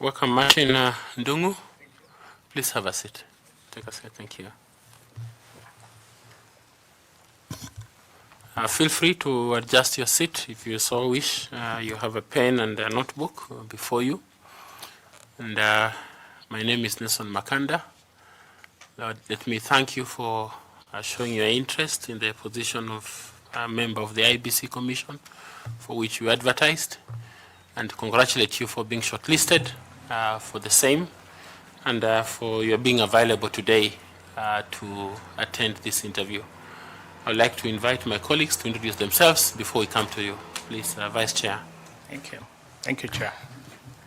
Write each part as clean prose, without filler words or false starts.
Welcome, Martin Ndungu. Please have a seat. Take a seat. Thank you. Feel free to adjust your seat if you so wish. You have a pen and a notebook before you. And my name is Nelson Makanda. Let me thank you for showing your interest in the position of a member of the IEBC Commission, for which you advertised, and congratulate you for being shortlisted for the same, and for your being available today to attend this interview. I'd like to invite my colleagues to introduce themselves before we come to you. Please, Vice Chair. Thank you. Thank you, Chair.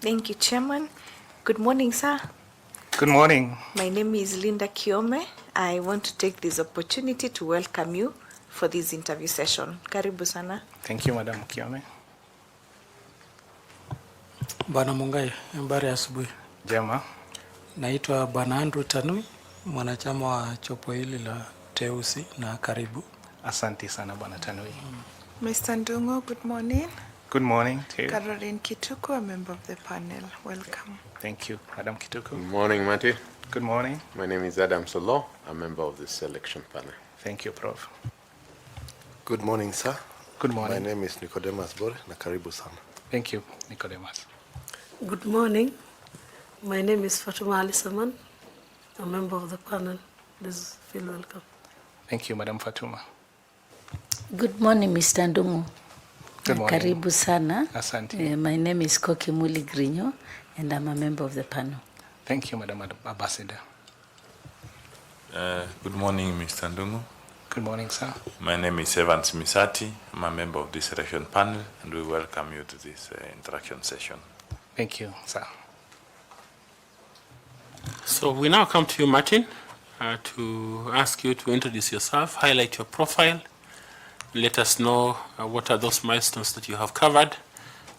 Thank you, Chairman. Good morning, sir. Good morning. My name is 𝐍𝐝𝐿𝐵. I want to take this opportunity to welcome you for this interview session. Karibu sana. Thank you, Madam 𝐍𝐝𝐿𝐵. Bwana Mungai, habari ya asubuhi. Jema. Naitwa Bwana Andrew Tanui, mwanachama wa chopo hili la teusi, na karibu. Asante sana Bwana Tanui. Mr. Ndungu, good morning. Good morning to you. Caroline Kituku, a member of the panel. Welcome. Thank you, Madam Kituku. Good morning, Martin. Good morning. My name is Adam Solo, a member of the selection panel. Thank you, Prof. Good morning, sir. Good morning. My name is Nicodemus Bore, na karibu sana. Thank you, Nicodemus. Good morning. My name is Fatuma Ali Saman, a member of the panel. Please feel welcome. Thank you, Madam Fatuma. Good morning, Mr. Ndungu. Good morning. Karibu sana. Asante. My name is 𝐍𝐝𝐿𝐵, and I'm a member of the panel. Thank you, Madam Ambassador. Good morning, Mr. Ndungu. Good morning, sir. My name is Evans Misati. I'm a member of this selection panel, and we welcome you to this interaction session. Thank you, sir. So we now come to you, Martin, to ask you to introduce yourself, highlight your profile, let us know what are those milestones that you have covered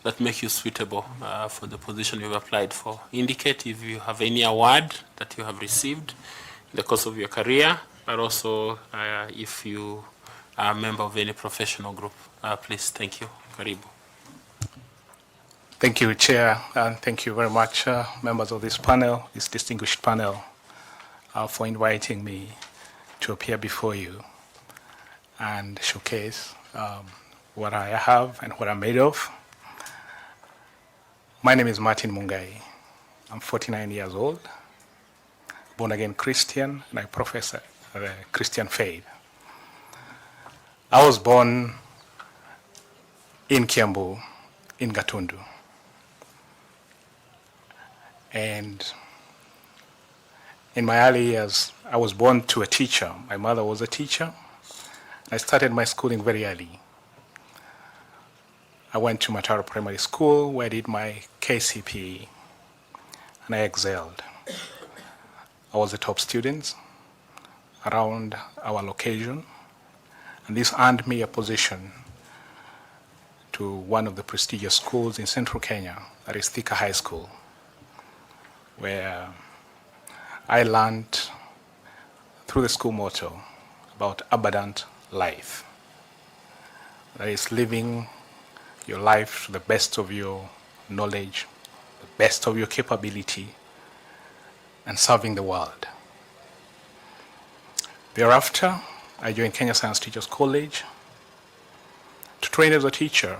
that make you suitable for the position you've applied for. Indicate if you have any award that you have received in the course of your career, but also if you are a member of any professional group. Please, thank you. Karibu. Thank you, Chair, and thank you very much, members of this panel, this distinguished panel, for inviting me to appear before you and showcase what I have and what I'm made of. My name is Martin Mungai. I'm 49 years old, born-again Christian, and I profess the Christian faith. I was born in Kiambu, in Gatundu. And in my early years, I was born to a teacher. My mother was a teacher. I started my schooling very early. I went to Mataro Primary School, where I did my KCPE, and I excelled. I was a top student around our location, and this earned me a position to one of the prestigious schools in central Kenya, that is Thika High School, where I learned through the school motto about abundant life. That is living your life to the best of your knowledge, the best of your capability, and serving the world. Thereafter, I joined Kenya Science Teachers College to train as a teacher,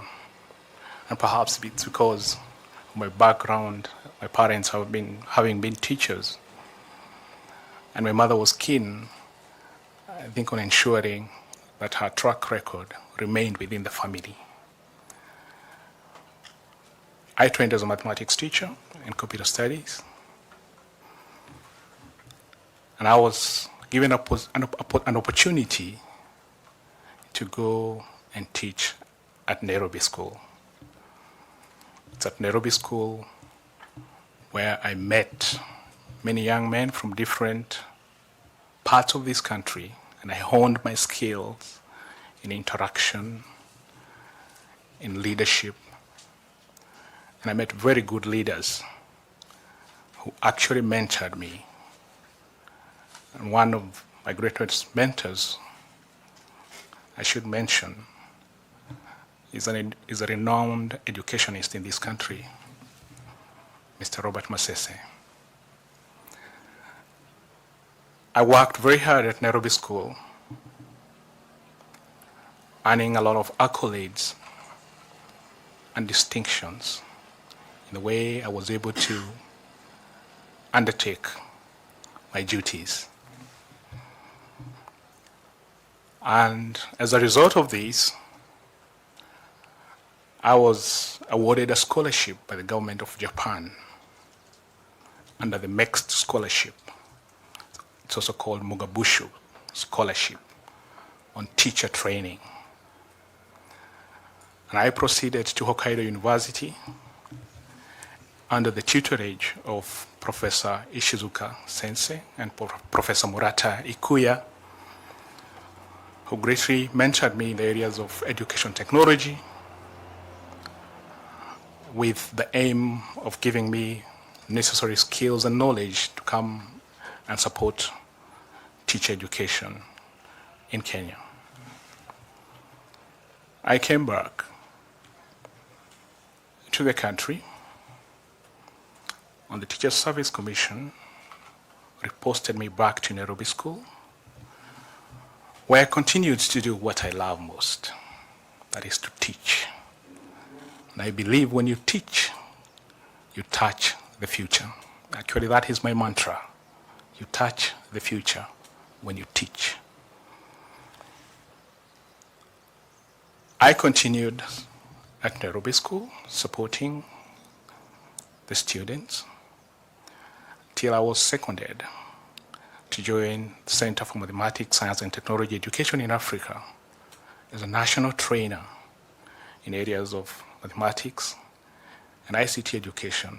and perhaps it's because of my background, my parents having been teachers, and my mother was keen, I think, on ensuring that her track record remained within the family. I trained as a mathematics teacher in computer studies, and I was given an opportunity to go and teach at Nairobi School. It's at Nairobi School where I met many young men from different parts of this country, and I honed my skills in interaction, in leadership, and I met very good leaders who actually mentored me. And one of my greatest mentors, I should mention, is a renowned educationist in this country, Mr. Robert Masese. I worked very hard at Nairobi School, earning a lot of accolades and distinctions in the way I was able to undertake my duties. And as a result of this, I was awarded a scholarship by the government of Japan under the MEXT scholarship. It's also called Mugabushu Scholarship on teacher training. And I proceeded to Hokkaido University under the tutorage of Professor Ishizuka Sensei and Professor Murata Ikuya, who greatly mentored me in the areas of education technology, with the aim of giving me necessary skills and knowledge to come and support teacher education in Kenya. I came back to the country on the Teachers Service Commission, reposted me back to Nairobi School, where I continued to do what I love most, that is to teach. And I believe when you teach, you touch the future. Actually, that is my mantra. You touch the future when you teach. I continued at Nairobi School, supporting the students, till I was seconded to join the Center for Mathematics, Science and Technology Education in Africa as a national trainer in areas of mathematics and ICT education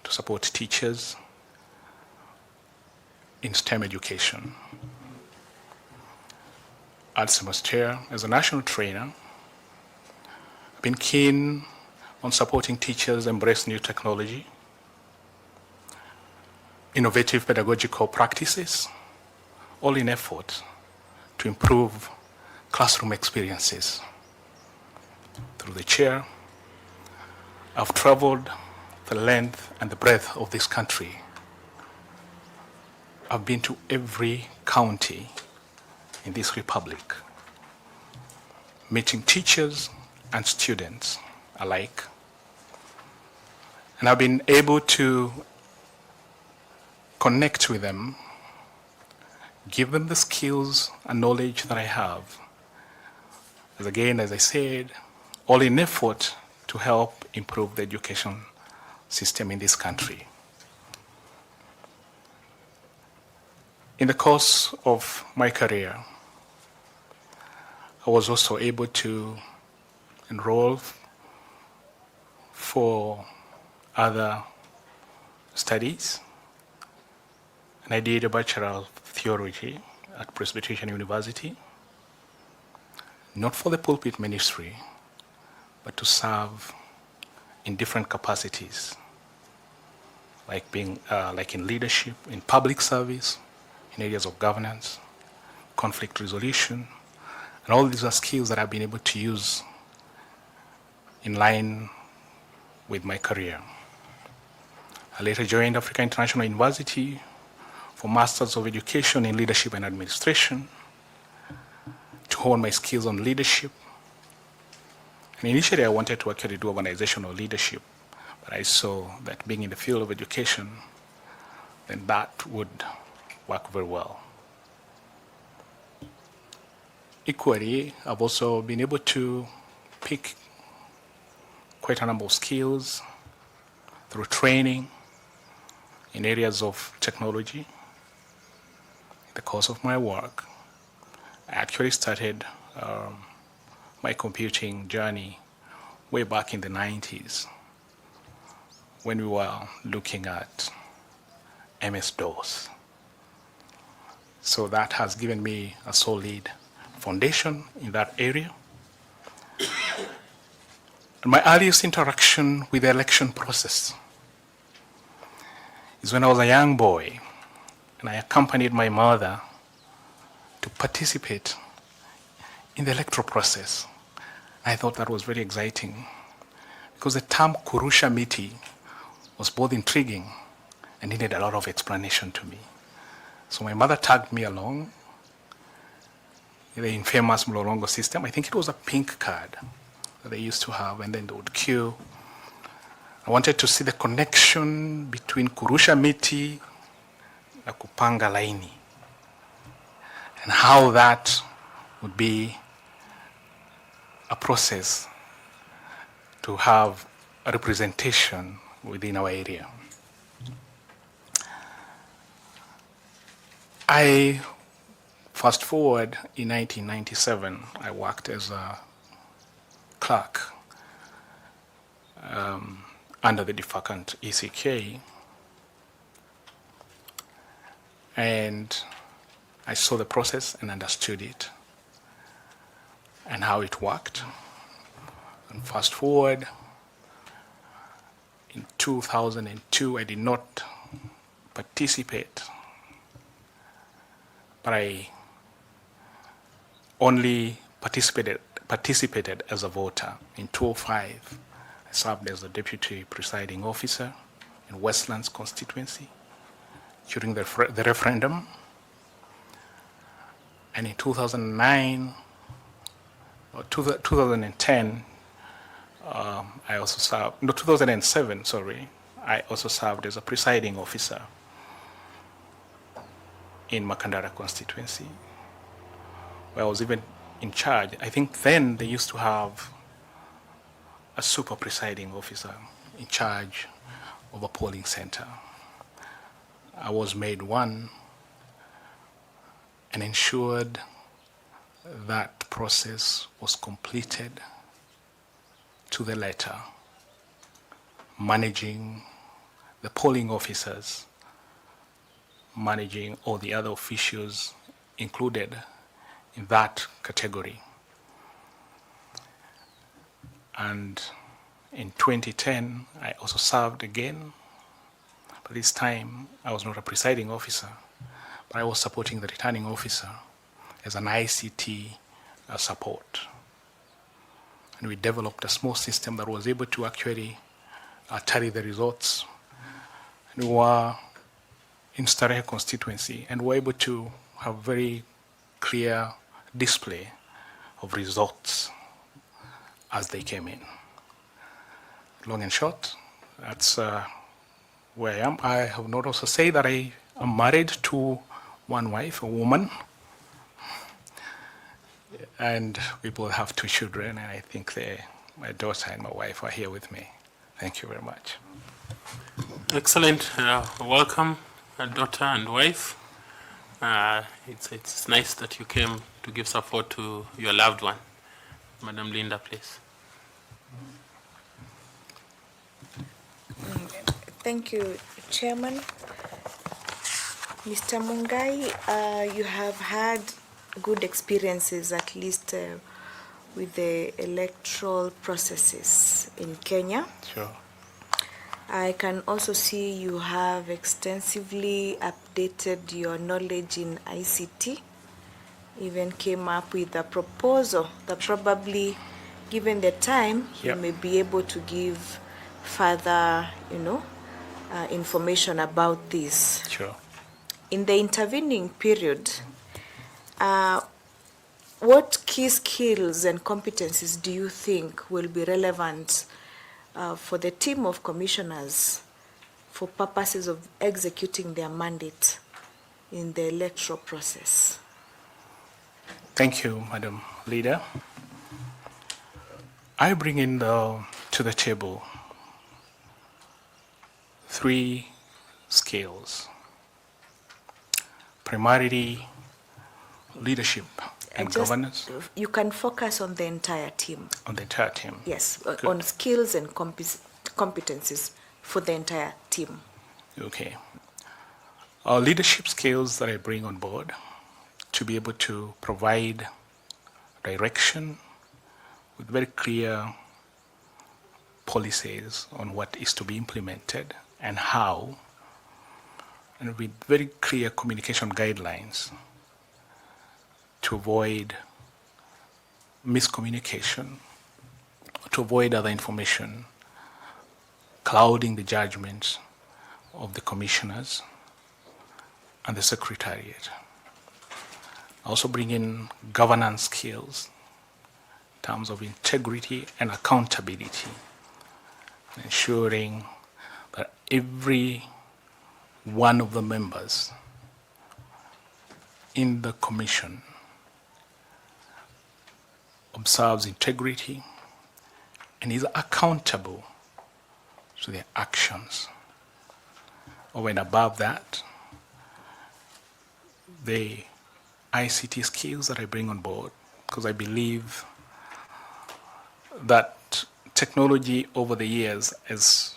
to support teachers in STEM education. At semester, as a national trainer, I've been keen on supporting teachers embrace new technology, innovative pedagogical practices, all in effort to improve classroom experiences. Through the chair, I've traveled the length and the breadth of this country. I've been to every county in this republic, meeting teachers and students alike. And I've been able to connect with them, give them the skills and knowledge that I have. As I said, all in effort to help improve the education system in this country. In the course of my career, I was also able to enroll for other studies, and I did a Bachelor of Theology at Presbyterian University, not for the pulpit ministry, but to serve in different capacities, like in leadership, in public service, in areas of governance, conflict resolution, and all these are skills that I've been able to use in line with my career. I later joined Africa International University for Masters of Education in Leadership and Administration to hone my skills on leadership. And initially I wanted to actually do organizational leadership, but I saw that being in the field of education, then that would work very well. Equally, I've also been able to pick quite a number of skills through training in areas of technology. In the course of my work, I actually started my computing journey way back in the 90s when we were looking at MS-DOS. So that has given me a solid foundation in that area. And my earliest interaction with the election process is when I was a young boy and I accompanied my mother to participate in the electoral process. I thought that was very exciting because the term kurusha miti was both intriguing and needed a lot of explanation to me. So my mother tagged me along in the infamous Mlolongo system. I think it was a pink card that they used to have, and then they would queue. I wanted to see the connection between kurusha miti na kupanga laini, and how that would be a process to have a representation within our area. I fast forward in 1997, I worked as a clerk under the defacant ECK, and I saw the process and understood it and how it worked. And fast forward, in 2002, I did not participate, but I only participated as a voter. In 2005, I served as the deputy presiding officer in Westlands constituency during the referendum. And in 2009, or 2010, I also served, no, 2007, sorry, I also served as a presiding officer in Makandara constituency, where I was even in charge. I think then they used to have a super presiding officer in charge of a polling center. I was made one and ensured that process was completed to the letter, managing the polling officers, managing all the other officials included in that category. And in 2010, I also served again, but this time I was not a presiding officer, but I was supporting the returning officer as an ICT support. And we developed a small system that was able to actually tally the results. And we were in Starehe constituency, and we were able to have very clear display of results as they came in. Long and short, that's where I am. I have not also say that I am married to one wife, a woman, and we both have 2 children, and I think my daughter and my wife are here with me. Thank you very much. Excellent. Welcome, daughter and wife. It's nice that you came to give support to your loved one. Madam Linda, please. Thank you, Chairman. Mr. Mungai, you have had good experiences, at least with the electoral processes in Kenya. Sure. I can also see you have extensively updated your knowledge in ICT, even came up with a proposal that probably, given the time, you may be able to give further, information about this. Sure. In the intervening period, what key skills and competencies do you think will be relevant for the team of commissioners for purposes of executing their mandate in the electoral process? Thank you, Madam Leader. I bring in to the table 3 skills. Primarily, leadership and governance. You can focus on the entire team. On the entire team. Yes, on skills and competencies for the entire team. Okay. Leadership skills that I bring on board to be able to provide direction with very clear policies on what is to be implemented and how, and with very clear communication guidelines to avoid miscommunication, to avoid other information clouding the judgments of the commissioners and the secretariat. I also bring in governance skills in terms of integrity and accountability, ensuring that every one of the members in the commission observes integrity and is accountable to their actions. Over and above that, the ICT skills that I bring on board, because I believe that technology over the years, as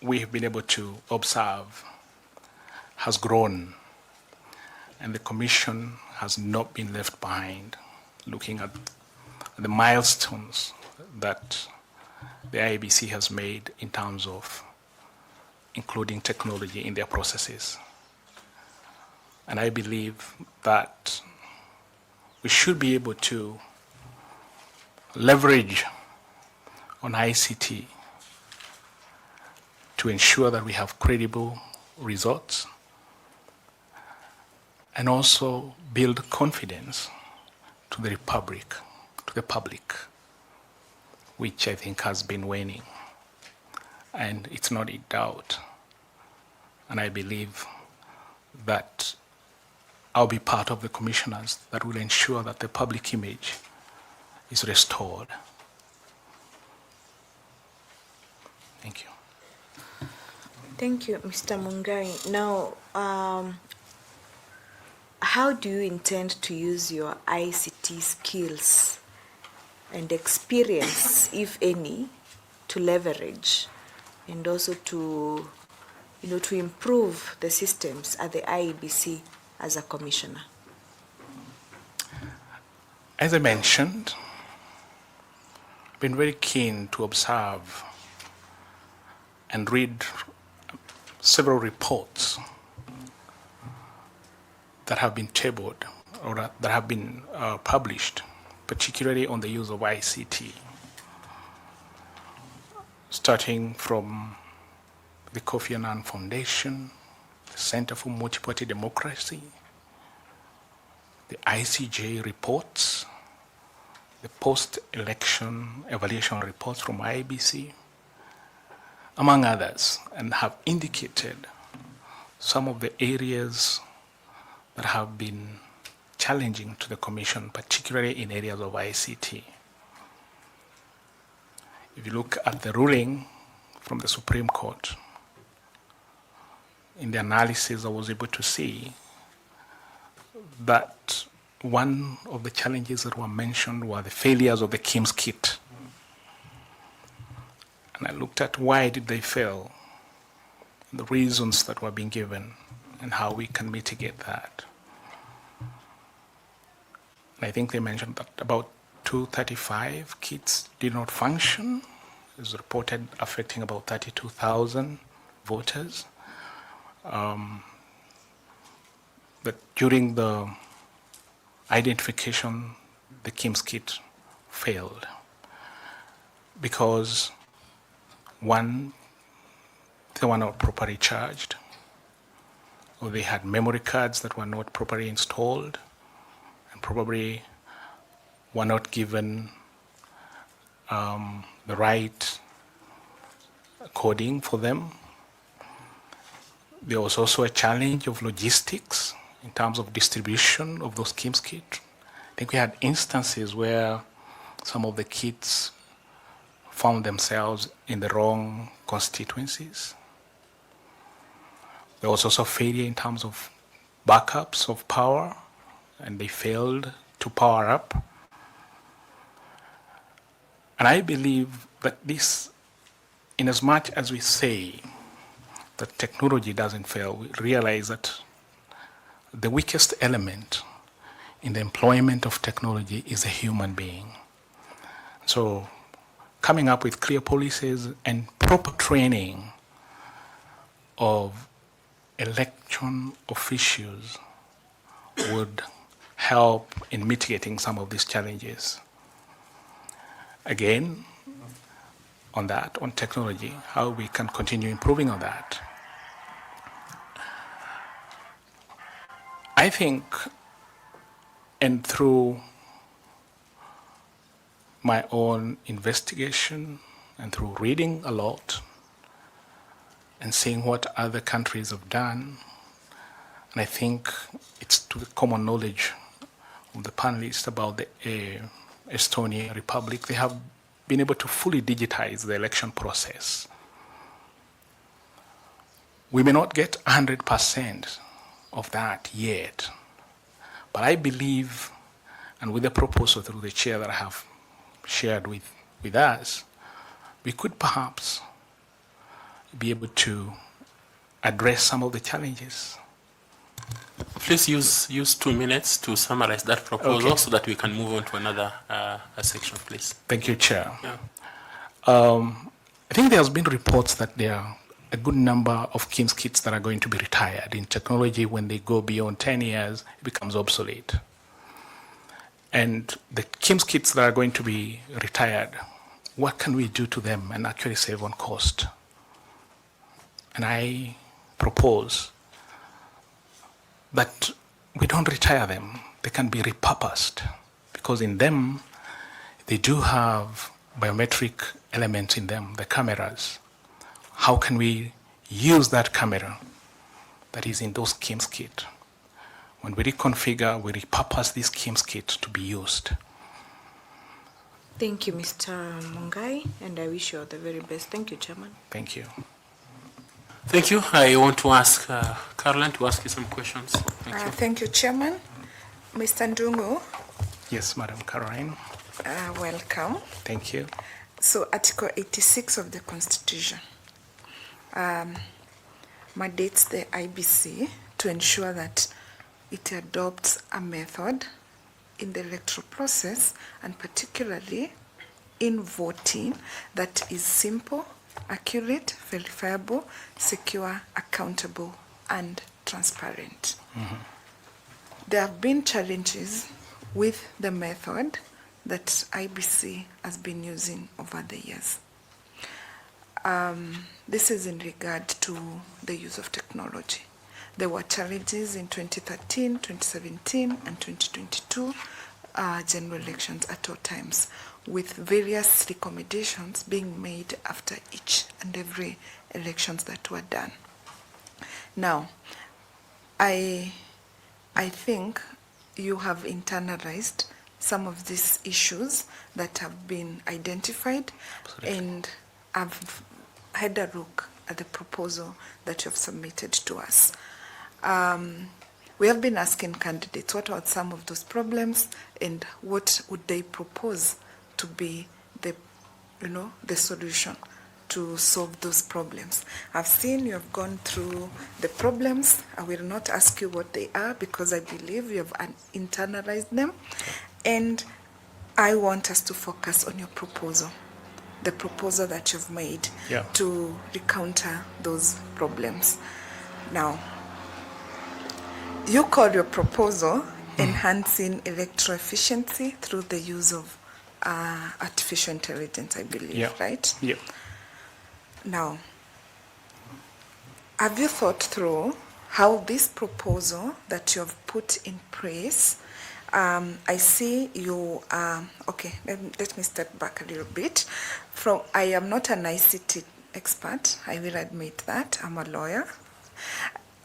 we have been able to observe, has grown, and the Commission has not been left behind, looking at the milestones that the IEBC has made in terms of including technology in their processes. And I believe that we should be able to leverage on ICT to ensure that we have credible results and also build confidence to the public, which I think has been waning. And it's not in doubt. And I believe that I'll be part of the commissioners that will ensure that the public image is restored. Thank you. Thank you, Mr. Mungai. Now, how do you intend to use your ICT skills and experience, if any, to leverage and also to, to improve the systems at the IEBC as a commissioner? As I mentioned, I've been very keen to observe and read several reports that have been tabled or that have been published, particularly on the use of ICT, starting from the Kofi Annan Foundation, the Center for Multi-Party Democracy, the ICJ reports, the post-election evaluation reports from IEBC, among others, and have indicated some of the areas that have been challenging to the Commission, particularly in areas of ICT. If you look at the ruling from the Supreme Court, in the analysis I was able to see that one of the challenges that were mentioned were the failures of the 𝐍𝐼𝐮 kit. And I looked at why did they fail, the reasons that were being given, and how we can mitigate that. And I think they mentioned that about 235 kits did not function. It was reported affecting about 32,000 voters. But during the identification, the 𝐍𝐼𝐮 kit failed because, one, they were not properly charged, or they had memory cards that were not properly installed, and probably were not given the right coding for them. There was also a challenge of logistics in terms of distribution of those 𝐍𝐼𝐮 kits. I think we had instances where some of the kits found themselves in the wrong constituencies. There was also failure in terms of backups of power, and they failed to power up. And I believe that this, in as much as we say that technology doesn't fail, we realize that the weakest element in the employment of technology is a human being. So coming up with clear policies and proper training of election officials would help in mitigating some of these challenges. Again, on that, on technology, how we can continue improving on that. I think, and through my own investigation and through reading a lot and seeing what other countries have done, and I think it's to the common knowledge of the panelists about the Estonian Republic, they have been able to fully digitize the election process. We may not get 100% of that yet, but I believe, and with the proposal through the chair that I have shared with us, we could perhaps be able to address some of the challenges. Please use 2 minutes to summarize that proposal so that we can move on to another section, please. Thank you, Chair. Yeah. I think there has been reports that there are a good number of 𝐍𝐮𝐬 kits that are going to be retired. In technology, when they go beyond 10 years, it becomes obsolete. And the 𝐍𝐮𝐬 kits that are going to be retired, what can we do to them and actually save on cost? And I propose that we don't retire them. They can be repurposed, because in them, they do have biometric elements in them, the cameras. How can we use that camera that is in those 𝐍𝐮𝐬 kits? When we reconfigure, we repurpose these 𝐍𝐮𝐬 kits to be used. Thank you, Mr. Mungai, and I wish you all the very best. Thank you, Chairman. Thank you. Thank you. I want to ask Caroline to ask you some questions. Thank you. Thank you, Chairman. Mr. Ndungu. Yes, Madam Caroline. Welcome. Thank you. So, Article 86 of the Constitution mandates the IEBC to ensure that it adopts a method in the electoral process, and particularly in voting, that is simple, accurate, verifiable, secure, accountable, and transparent. Mm-hmm. There have been challenges with the method that IEBC has been using over the years. This is in regard to the use of technology. There were challenges in 2013, 2017, and 2022 general elections at all times, with various recommendations being made after each and every elections that were done. Now, I think you have internalized some of these issues that have been identified. Absolutely. And I've had a look at the proposal that you have submitted to us. We have been asking candidates what are some of those problems and what would they propose to be the solution to solve those problems. I've seen you have gone through the problems. I will not ask you what they are because I believe you have internalized them. And I want us to focus on your proposal, the proposal that you've made to recounter those problems. Now, you call your proposal enhancing electoral efficiency through the use of artificial intelligence, I believe, right? Yeah. Now, have you thought through how this proposal that you have put in place, I see you, okay, let me step back a little bit. I am not an ICT expert, I will admit that, I'm a lawyer.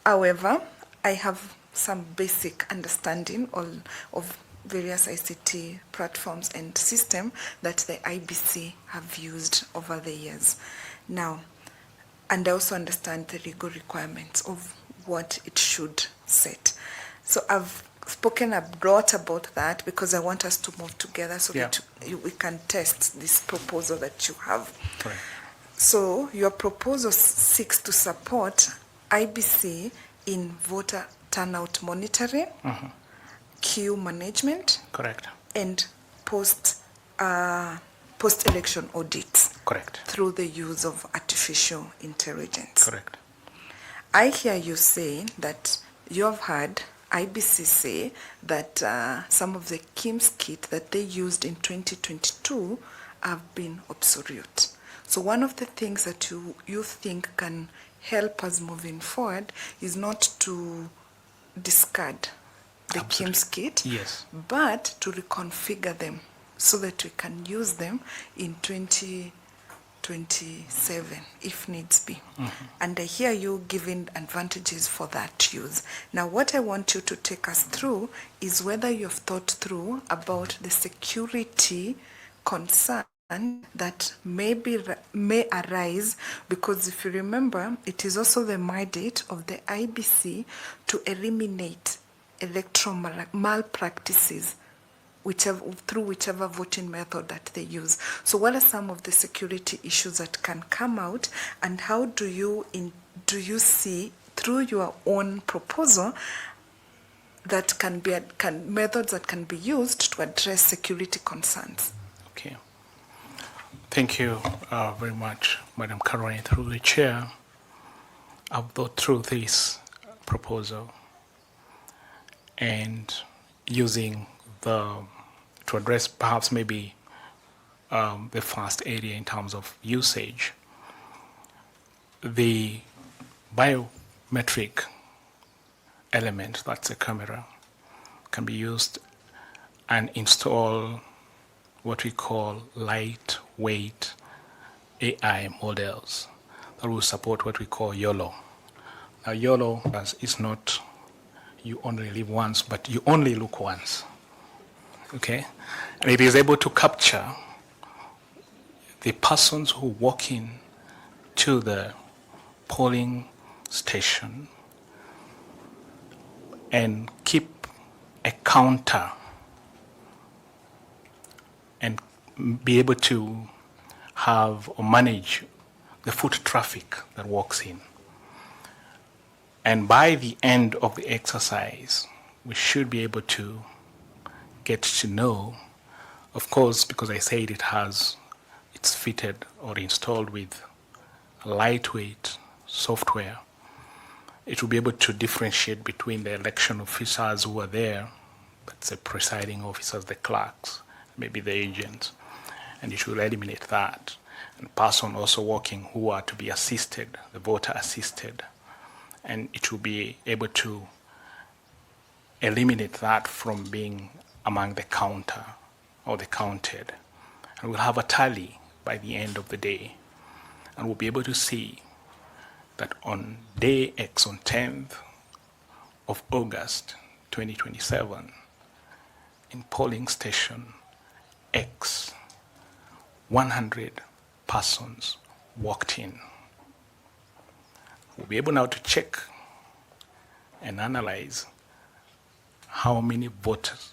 However, I have some basic understanding of various ICT platforms and systems that the IEBC have used over the years. Now, and I also understand the legal requirements of what it should set. So I've spoken a lot about that because I want us to move together so that we can test this proposal that you have. Right. So your proposal seeks to support IEBC in voter turnout monitoring, queue management, correct, and post-election audits, correct, through the use of artificial intelligence. Correct. I hear you saying that you have heard IEBC say that some of the 𝐍𝐮𝐬 kits that they used in 2022 have been obsolete. So one of the things that you think can help us moving forward is not to discard the 𝐍𝐼𝐻 kit, Yes. but to reconfigure them so that we can use them in 2027 if needs be. And I hear you giving advantages for that use. Now what I want you to take us through is whether you've thought through about the security concern that may arise, because if you remember, it is also the mandate of the IEBC to eliminate electoral malpractices through whichever voting method that they use. So what are some of the security issues that can come out, and how do you see through your own proposal that methods that can be used to address security concerns? Okay. Thank you very much, Madam Caroline, through the chair. I've thought through this proposal and using to address perhaps maybe the first area in terms of usage. The biometric element, that's a camera, can be used and install what we call lightweight AI models that will support what we call YOLO. Now YOLO is not you only live once, but you only look once. Okay? And it is able to capture the persons who walk in to the polling station and keep a counter and be able to have or manage the foot traffic that walks in. And by the end of the exercise, we should be able to get to know, of course, because I said it's fitted or installed with lightweight software, it will be able to differentiate between the election officers who are there, that's the presiding officers, the clerks, maybe the agents, and it will eliminate that. And person also walking who are to be assisted, the voter assisted, and it will be able to eliminate that from being among the counter or the counted. And we'll have a tally by the end of the day, and we'll be able to see that on day X, on 10th of August 2027, in polling station X, 100 persons walked in. We'll be able now to check and analyze how many votes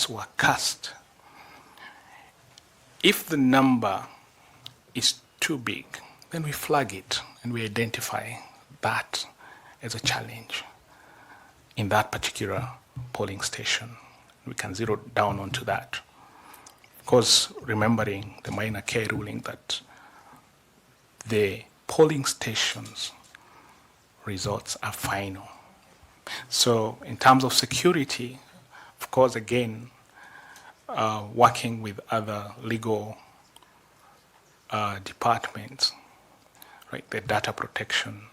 were cast. If the number is too big, then we flag it and we identify that as a challenge in that particular polling station. We can zero down onto that. Of course, remembering the 𝐷𝐼𝐻 ruling that the polling stations results are final. So in terms of security, of course, again, working with other legal departments, right, the data protection,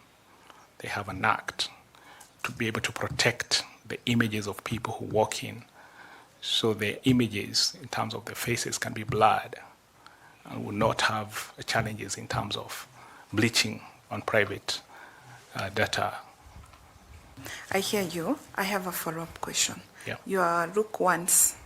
they have an act to be able to protect the images of people who walk in, so the images in terms of the faces can be blurred and will not have challenges in terms of bleaching on private data. I hear you. I have a follow-up question. Yeah. Your look once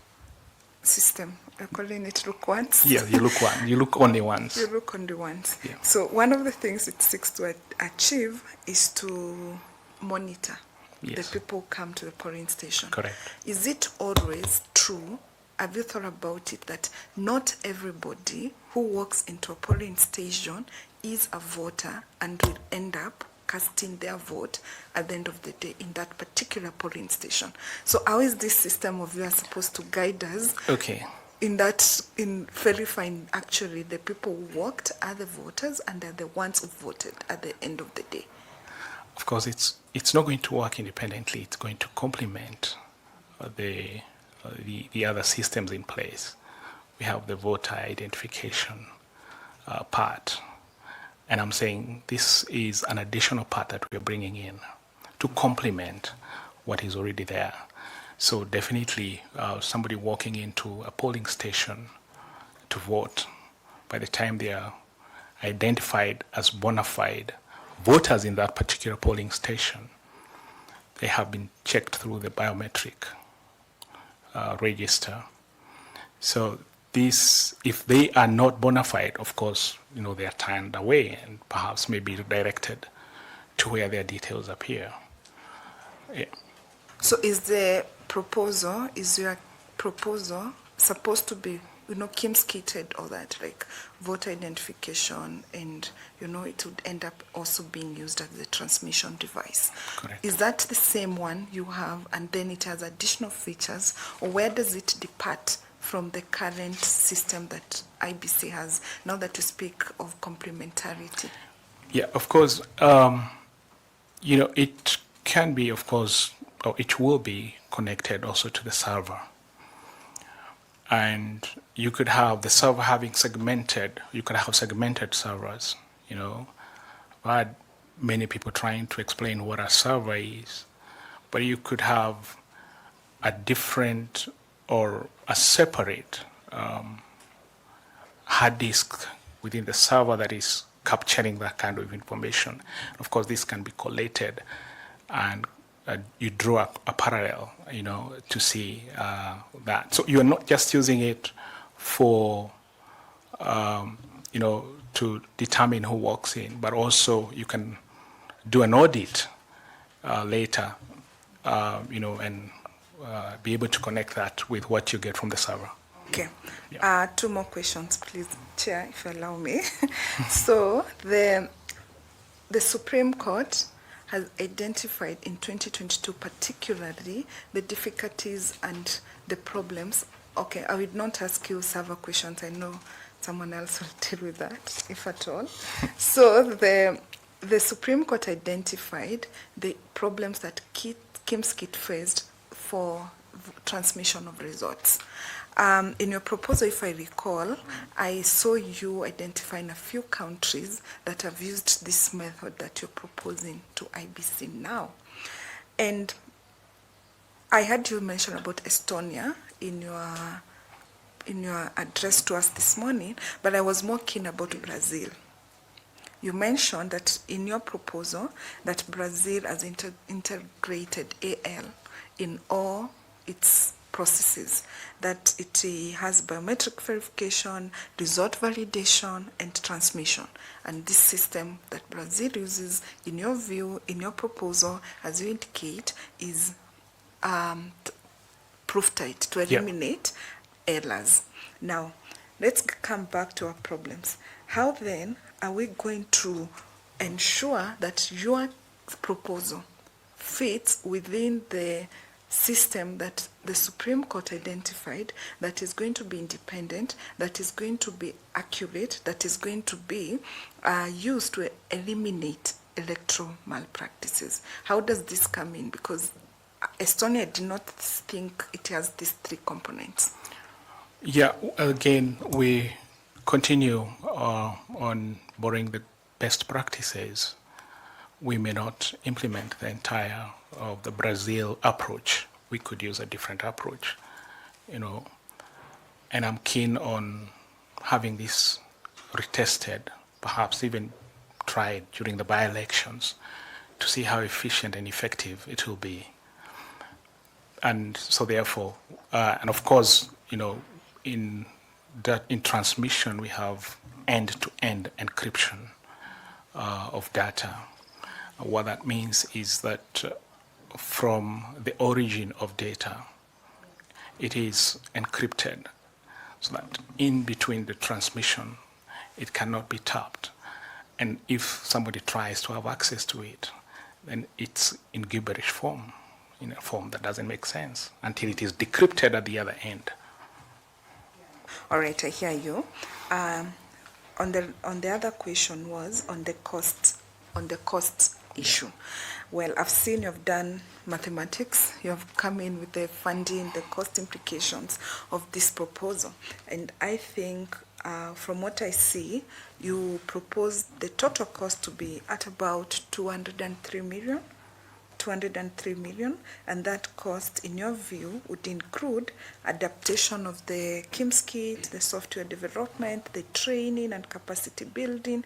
system, you're calling it look once? Yeah, you look one. You look only once. You look only once. Yeah. So one of the things it seeks to achieve is to monitor the people who come to the polling station. Correct. Is it always true, have you thought about it, that not everybody who walks into a polling station is a voter and will end up casting their vote at the end of the day in that particular polling station? So how is this system of yours supposed to guide us in verifying actually the people who walked are the voters and are the ones who voted at the end of the day? Of course, it's not going to work independently. It's going to complement the other systems in place. we have the voter identification part. And I'm saying this is an additional part that we're bringing in to complement what is already there. So definitely somebody walking into a polling station to vote, by the time they are identified as bona fide voters in that particular polling station, they have been checked through the biometric register. So this, if they are not bona fide, of course, they are turned away and perhaps may be redirected to where their details appear. Yeah. So is your proposal supposed to be, 𝐍𝐝𝐮𝐧𝐠'𝐮 or that, like voter identification, and it would end up also being used as the transmission device? Correct. Is that the same one you have, and then it has additional features, or where does it depart from the current system that IBC has, now that you speak of complementarity? Yeah, of course, it can be, of course, or it will be connected also to the server. And you could have the server having segmented servers, I've had many people trying to explain what a server is, but you could have a different or a separate hard disk within the server that is capturing that kind of information. Of course, this can be collated, and you draw a parallel, to see that. So you're not just using it for, to determine who walks in, but also you can do an audit later, and be able to connect that with what you get from the server. Okay. Yeah. 2 more questions, please, Chair, if you allow me. So the Supreme Court has identified in 2022 particularly the difficulties and the problems. Okay, I will not ask you server questions. I know someone else will deal with that, if at all. So the Supreme Court identified the problems that 𝐍𝐝𝐮𝐧𝐠 faced for transmission of results. In your proposal, if I recall, I saw you identifying a few countries that have used this method that you're proposing to IBC now. And I heard you mention about Estonia in your address to us this morning, but I was more keen about Brazil. You mentioned that in your proposal that Brazil has integrated AL in all its processes, that it has biometric verification, result validation, and transmission. And this system that Brazil uses, in your view, in your proposal, as you indicate, is proof tight to eliminate errors. Now, let's come back to our problems. How then are we going to ensure that your proposal fits within the system that the Supreme Court identified, that is going to be independent, that is going to be accurate, that is going to be used to eliminate electoral malpractices? How does this come in? Because Estonia did not think it has these 3 components. Yeah, again, we continue on borrowing the best practices. We may not implement the entire of the Brazil approach. We could use a different approach, and I'm keen on having this retested, perhaps even tried during the by-elections, to see how efficient and effective it will be. And so therefore, and of course, in transmission, we have end-to-end encryption of data. What that means is that from the origin of data, it is encrypted, so that in between the transmission, it cannot be tapped. And if somebody tries to have access to it, then it's in gibberish form, in a form that doesn't make sense until it is decrypted at the other end. All right, I hear you. On the other question was on the cost issue. Well, I've seen you've done mathematics, you have come in with the funding, the cost implications of this proposal. And I think from what I see, you propose the total cost to be at about 203 million, and that cost, in your view, would include adaptation of the 𝐍𝐝𝐮 kit, the software development, the training and capacity building,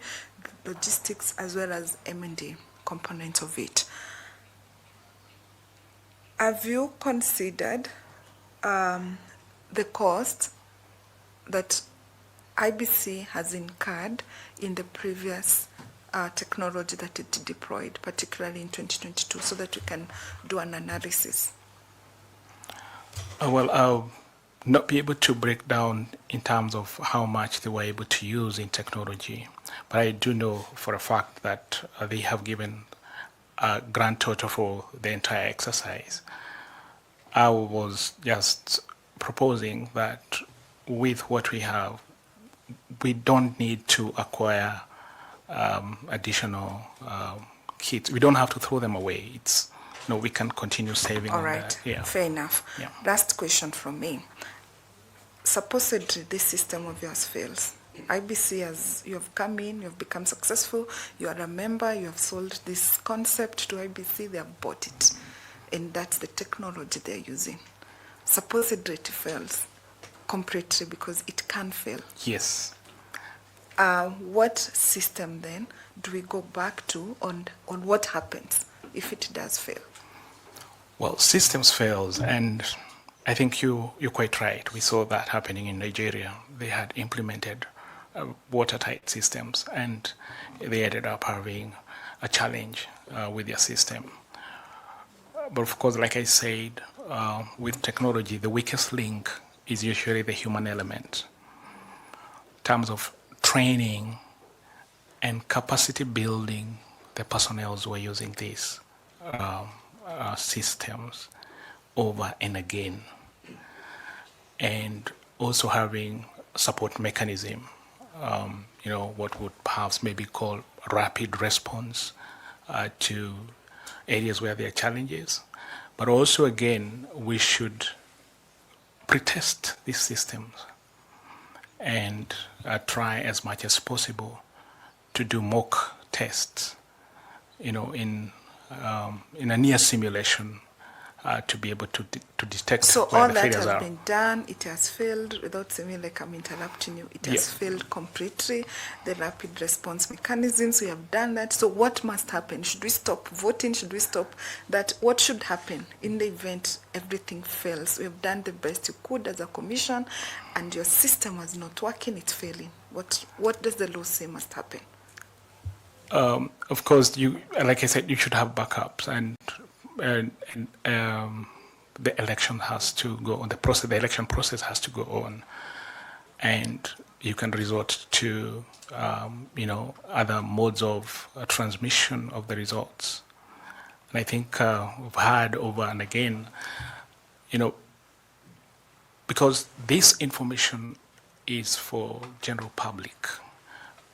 logistics, as well as M&D components of it. Have you considered the cost that IBC has incurred in the previous technology that it deployed, particularly in 2022, so that we can do an analysis? Well, I'll not be able to break down in terms of how much they were able to use in technology, but I do know for a fact that they have given a grand total for the entire exercise. I was just proposing that with what we have, we don't need to acquire additional kits. We don't have to throw them away. It's, we can continue saving. All on right, that. Yeah. fair enough. Yeah. Last question from me. Supposedly this system of yours fails. IBC, you have come in, you have become successful, you are a member, you have sold this concept to IBC, they have bought it. And that's the technology they're using. Supposedly it fails completely because it can fail. Yes. What system then do we go back to on what happens if it does fail? Well, systems fails, and I think you're quite right. We saw that happening in Nigeria. They had implemented watertight systems, and they ended up having a challenge with their system. But of course, like I said, with technology, the weakest link is usually the human element. In terms of training and capacity building the personnel who are using these systems over and again, and also having support mechanism, what would perhaps maybe call rapid response to areas where there are challenges. But also, again, we should pretest these systems and try as much as possible to do mock tests, in a near simulation to be able to detect so where all the that failures has are. been done, it has failed, without seeming like I'm interrupting you, it has failed completely. The rapid response mechanisms, we have done that. So what must happen? Should we stop voting? Should we stop that? What should happen in the event everything fails? We have done the best you could as a commission, and your system was not working, it's failing. What does the law say must happen? Of course, like I said, you should have backups, and the election has to go on. The election process has to go on, and you can resort to other modes of transmission of the results. And I think we've had over and again, because this information is for general public,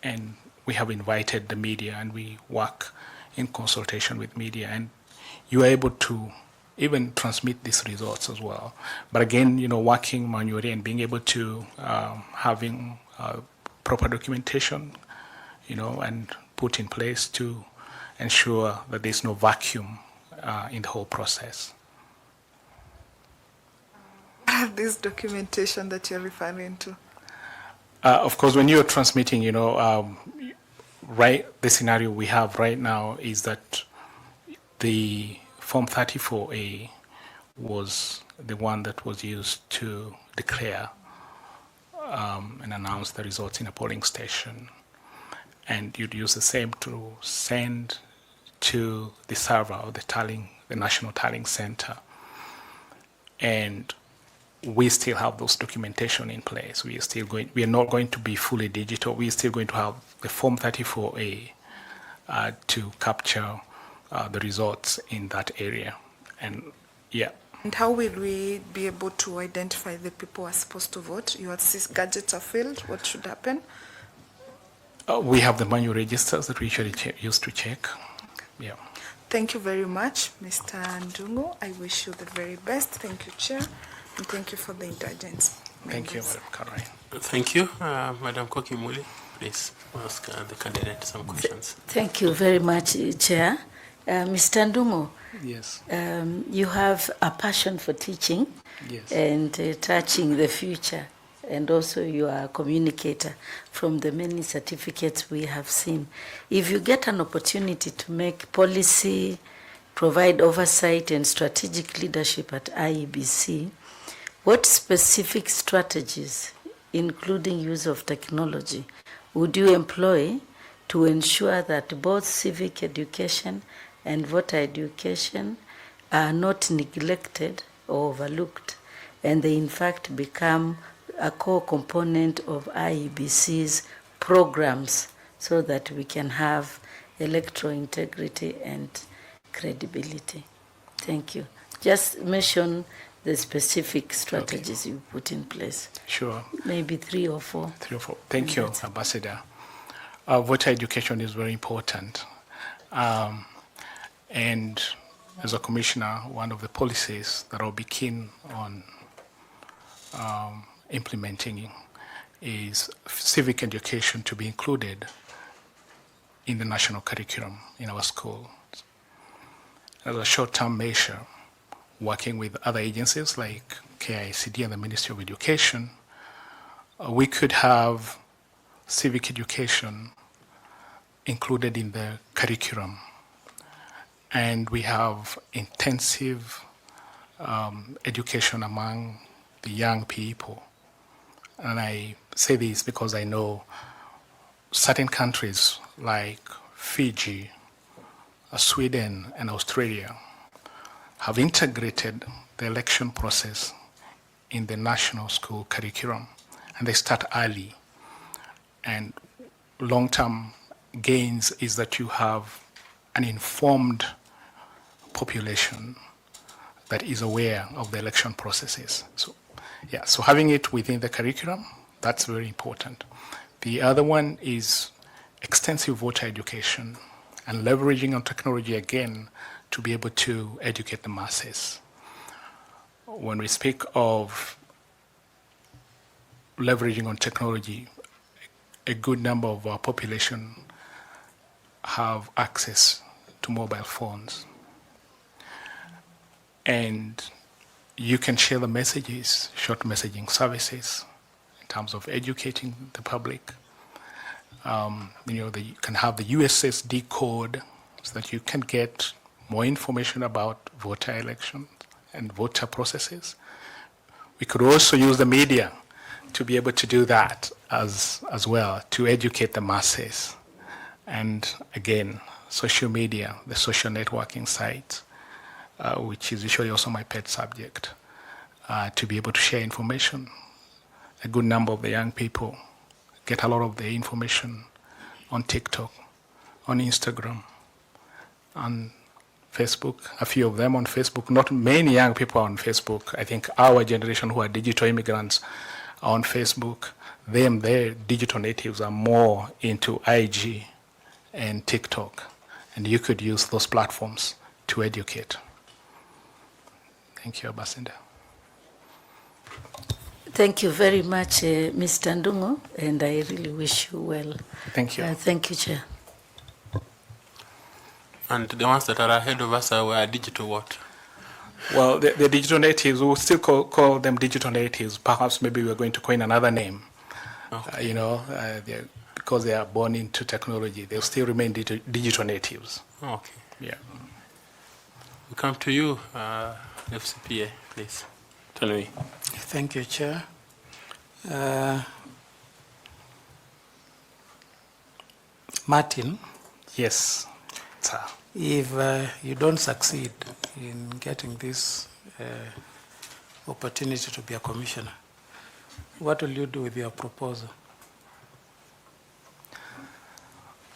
and we have invited the media, and we work in consultation with media, and you are able to even transmit these results as well. But again, working manually and being able to having proper documentation, and put in place to ensure that there's no vacuum in the whole process. This documentation that you're referring to? Of course, when you're transmitting, right, the scenario we have right now is that the Form 34A was the one that was used to declare and announce the results in a polling station. And you'd use the same to send to the server of the National Tallying Center. And we still have those documentation in place. We are not going to be fully digital. We are still going to have the Form 34A to capture the results in that area. And And how will we be able to identify the people who are supposed to vote? Your gadgets are filled. What should happen? We have the manual registers that we usually use to check. Yeah. Thank you very much, Mr. Ndungu. I wish you the very best. Thank you, Chair, and thank you for the indulgence. Thank you, members. Madam Caroline. Thank you. Madam Koki-Muli, please ask the candidate some questions. Thank you very much, Chair. Mr. Ndungu, Yes. you have a passion for teaching Yes. and touching the future, and also you are a communicator from the many certificates we have seen. If you get an opportunity to make policy, provide oversight and strategic leadership at IEBC, what specific strategies, including use of technology, would you employ to ensure that both civic education and voter education are not neglected or overlooked, and they in fact become a core component of IEBC's programs so that we can have electoral integrity and credibility? Thank you. Just mention the specific strategies you put in place. Sure. Maybe 3 or 4. 3 or 4. Thank you, Ambassador. Voter education is very important. And as a commissioner, one of the policies that I'll be keen on implementing is civic education to be included in the national curriculum in our schools. As a short-term measure, working with other agencies like KICD and the Ministry of Education, we could have civic education included in the curriculum. And we have intensive education among the young people. And I say this because I know certain countries like Fiji, Sweden, and Australia have integrated the election process in the national school curriculum, and they start early. And long-term gains is that you have an informed population that is aware of the election processes. So, yeah, so having it within the curriculum, that's very important. The other one is extensive voter education and leveraging on technology again to be able to educate the masses. When we speak of leveraging on technology, a good number of our population have access to mobile phones. And you can share the messages, short messaging services, in terms of educating the public. You can have the USSD code so that you can get more information about voter elections and voter processes. We could also use the media to be able to do that as well, to educate the masses. And again, social media, the social networking sites, which is usually also my pet subject, to be able to share information. A good number of the young people get a lot of the information on TikTok, on Instagram, on Facebook, a few of them on Facebook. Not many young people are on Facebook. I think our generation who are digital immigrants are on Facebook. Their digital natives are more into IG and TikTok. And you could use those platforms to educate. Thank you, Ambassador. Thank you very much, Mr. Ndungu, and I really wish you well. Thank you. Thank you, Chair. And the ones that are ahead of us are digital what? Well, the digital natives, we will still call them digital natives. Perhaps maybe we're going to coin another name. Okay. Because they are born into technology, they'll still remain digital natives. Okay. Yeah. We come to you, FCPA, please. Tell me. Thank you, Chair. Martin. Yes, sir. If you don't succeed in getting this opportunity to be a commissioner, what will you do with your proposal?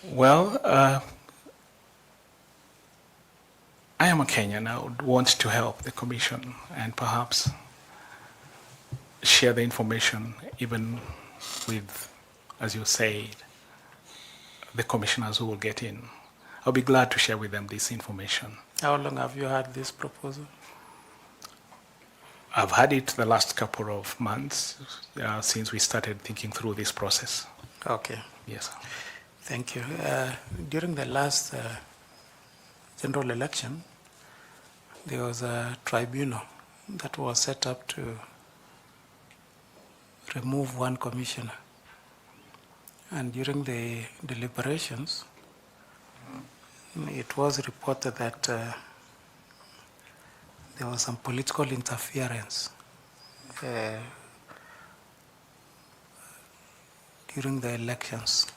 Well, I am a Kenyan. I would want to help the commission and perhaps share the information even with, as you said, the commissioners who will get in. I'll be glad to share with them this information. How long have you had this proposal? I've had it the last couple of months since we started thinking through this process. Okay. Yes. Thank you. During the last general election, there was a tribunal that was set up to remove one commissioner. And during the deliberations, it was reported that there was some political interference during the elections.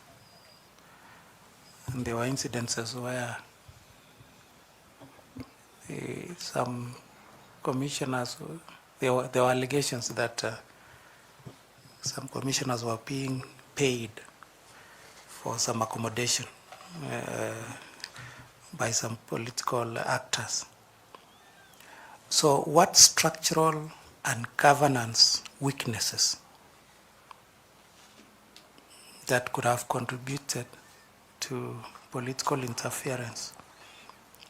And there were incidences where some commissioners, there were allegations that some commissioners were being paid for some accommodation by some political actors. So what structural and governance weaknesses that could have contributed to political interference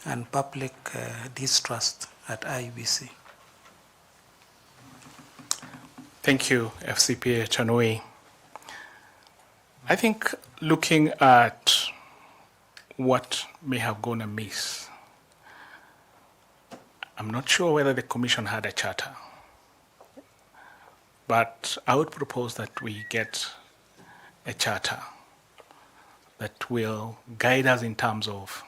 and public distrust at IEBC? Thank you, FCPA Chanui. I think looking at what may have gone amiss, I'm not sure whether the Commission had a charter, but I would propose that we get a charter that will guide us in terms of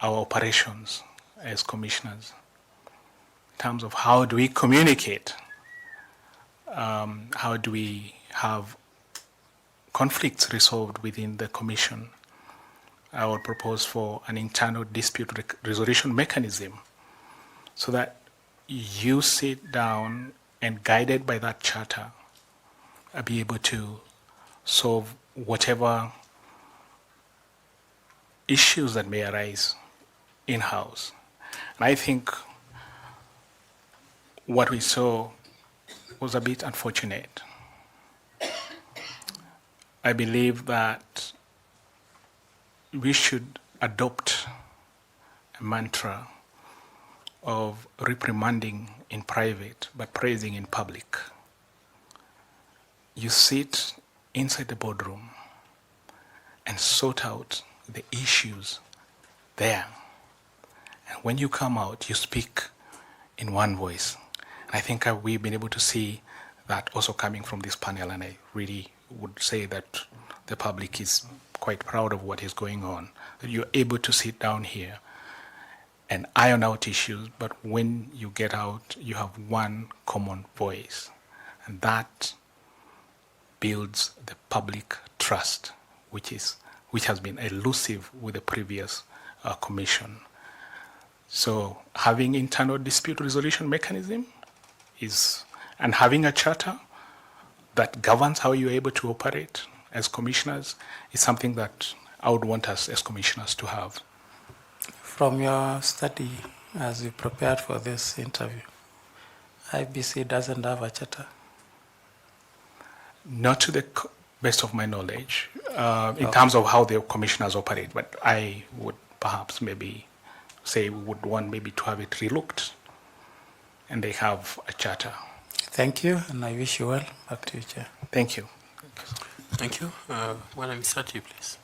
our operations as commissioners, in terms of how do we communicate, how do we have conflicts resolved within the Commission. I would propose for an internal dispute resolution mechanism so that you sit down and, guided by that charter, be able to solve whatever issues that may arise in-house. And I think what we saw was a bit unfortunate. I believe that we should adopt a mantra of reprimanding in private but praising in public. You sit inside the boardroom and sort out the issues there. And when you come out, you speak in one voice. And I think we've been able to see that also coming from this panel, and I really would say that the public is quite proud of what is going on. That you're able to sit down here and iron out issues, but when you get out, you have one common voice. And that builds the public trust, which has been elusive with the previous commission. So having internal dispute resolution mechanism and having a charter that governs how you're able to operate as commissioners is something that I would want us as commissioners to have. From your study, as you prepared for this interview, IEBC doesn't have a charter? Not to the best of my knowledge, in terms of how the commissioners operate, but I would perhaps maybe say we would want maybe to have it relooked, and they have a charter. Thank you, and I wish you well. Back to you, Chair. Thank you. Thank you. 𝐌𝐚𝐫𝐭𝐢𝐧, please.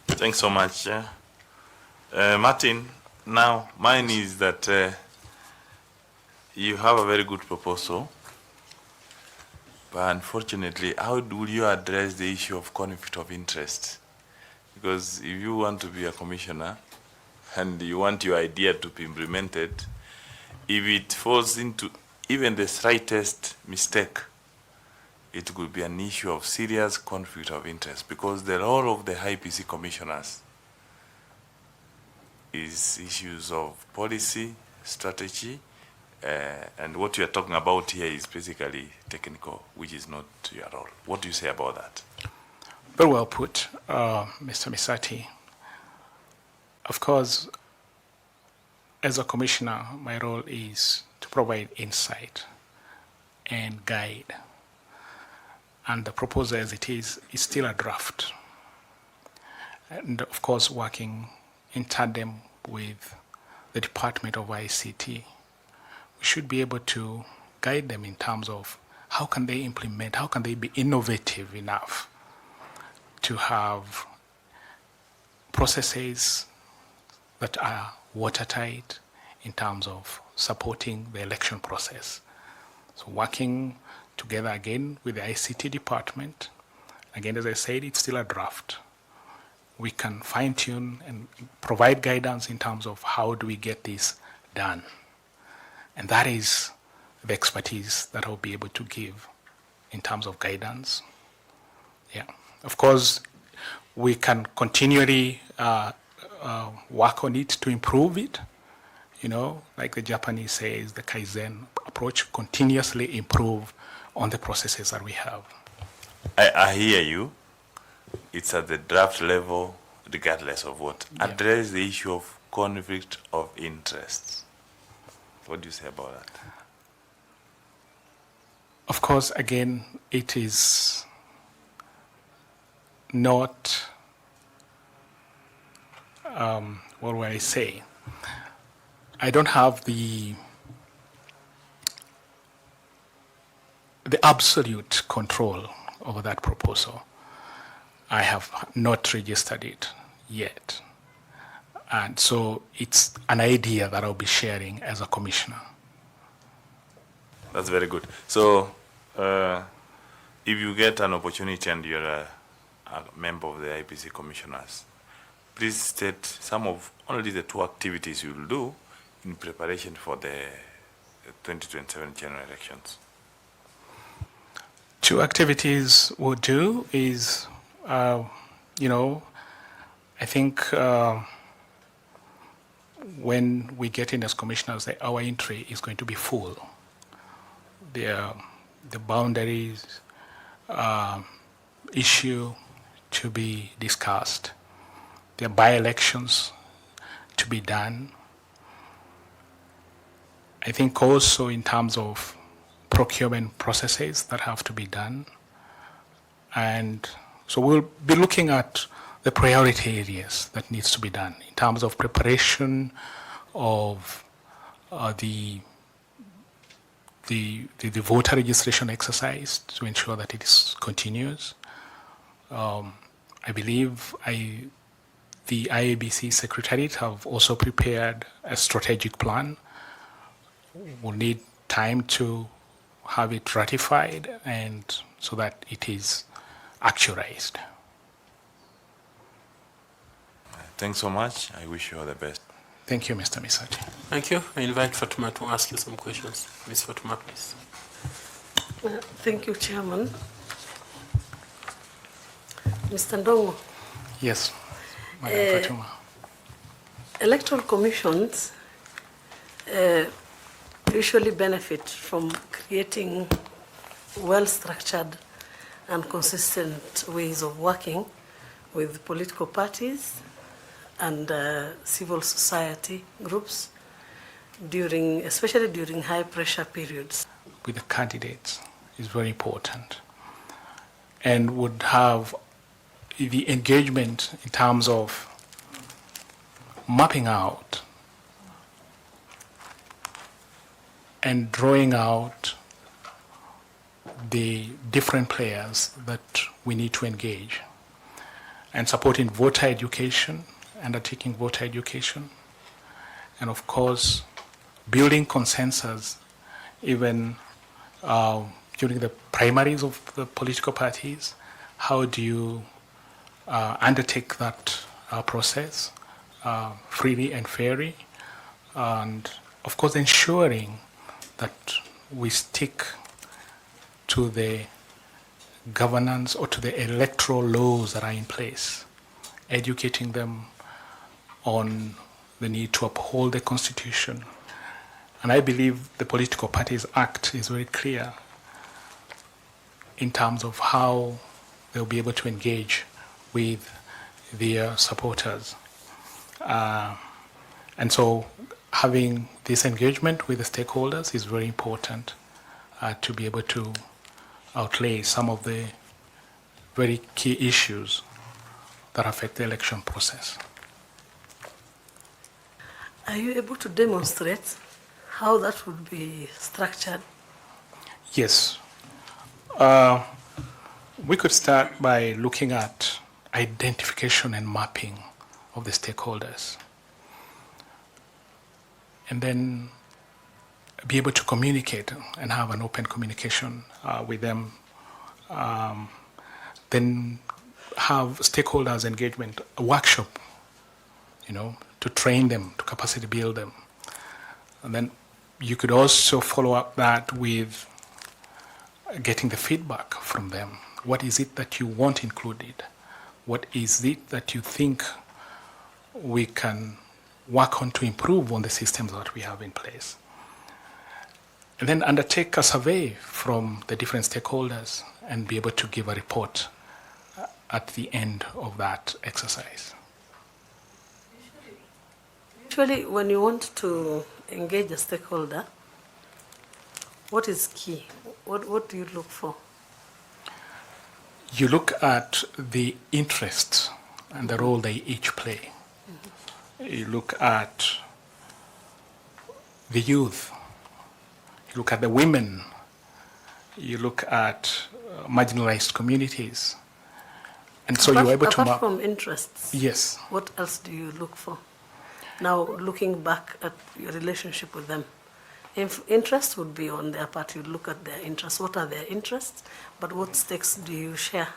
Thanks so much, Chair. Martin, now mine is that you have a very good proposal, but unfortunately, how will you address the issue of conflict of interest? Because if you want to be a commissioner and you want your idea to be implemented, if it falls into even the slightest mistake, it could be an issue of serious conflict of interest, because the role of the IEBC commissioners is issues of policy, strategy, and what you are talking about here is basically technical, which is not your role. What do you say about that? Very well put, Mr. Misati. Of course, as a commissioner, my role is to provide insight and guide. And the proposal as it is still a draft. and of course working in tandem with the Department of ICT. We should be able to guide them in terms of how can they implement, how can they be innovative enough to have processes that are watertight in terms of supporting the election process. So working together again with the ICT department, again, as I said, it's still a draft. We can fine-tune and provide guidance in terms of how do we get this done. And that is the expertise that I'll be able to give in terms of guidance. Yeah. Of course, we can continually work on it to improve it. You know, like the Japanese says, the Kaizen approach, continuously improve on the processes that we have. I hear you. It's at the draft level, regardless of what. Yeah. Address the issue of conflict of interests. What do you say about that? Of course, again, it is not, what will I say? I don't have the absolute control over that proposal. I have not registered it yet. And so it's an idea that I'll be sharing as a commissioner. That's very good. So, if you get an opportunity and you're a member of the IEBC commissioners, please state some of only the 2 activities you will do in preparation for the 2027 general elections. 2 activities we'll do is, you know, I think when we get in as commissioners, our entry is going to be full. The boundaries issue to be discussed. There are by-elections to be done. I think also in terms of procurement processes that have to be done. And so we'll be looking at the priority areas that needs to be done in terms of preparation of the voter registration exercise to ensure that it is continuous. I believe the IEBC Secretariat have also prepared a strategic plan. We'll need time to have it ratified and so that it is actualized. Thanks so much. I wish you all the best. Thank you, Mr. Misaji. Thank you. I invite Fatuma to ask you some questions. Ms. Fatuma, please. Thank you, Chairman. Mr. Ndongo. Yes, Madam Fatuma. Electoral commissions usually benefit from creating well-structured and consistent ways of working with political parties and civil society groups, especially during high-pressure periods. With the candidates is very important, and would have the engagement in terms of mapping out and drawing out the different players that we need to engage, and supporting voter education, undertaking voter education, and of course building consensus even during the primaries of the political parties. How do you undertake that process freely and fairly, and of course ensuring that we stick to the governance or to the electoral laws that are in place, educating them on the need to uphold the Constitution. And I believe the Political Parties Act is very clear in terms of how they'll be able to engage with their supporters. And so having this engagement with the stakeholders is very important to be able to outlay some of the very key issues that affect the election process. Are you able to demonstrate how that would be structured? Yes. We could start by looking at identification and mapping of the stakeholders, and then be able to communicate and have an open communication with them. Then have stakeholders engagement, a workshop, to train them, to capacity build them. And then you could also follow up that with getting the feedback from them. What is it that you want included? What is it that you think we can work on to improve on the systems that we have in place? And then undertake a survey from the different stakeholders and be able to give a report at the end of that exercise. Usually, when you want to engage a stakeholder, what is key? What do you look for? You look at the interests and the role they each play. You look at the youth. You look at the women. You look at marginalized communities. And so you're able to map. Apart from interests, Yes. what else do you look for? Now, looking back at your relationship with them, if interest would be on their part, you look at their interests. What are their interests? But what stakes do you share?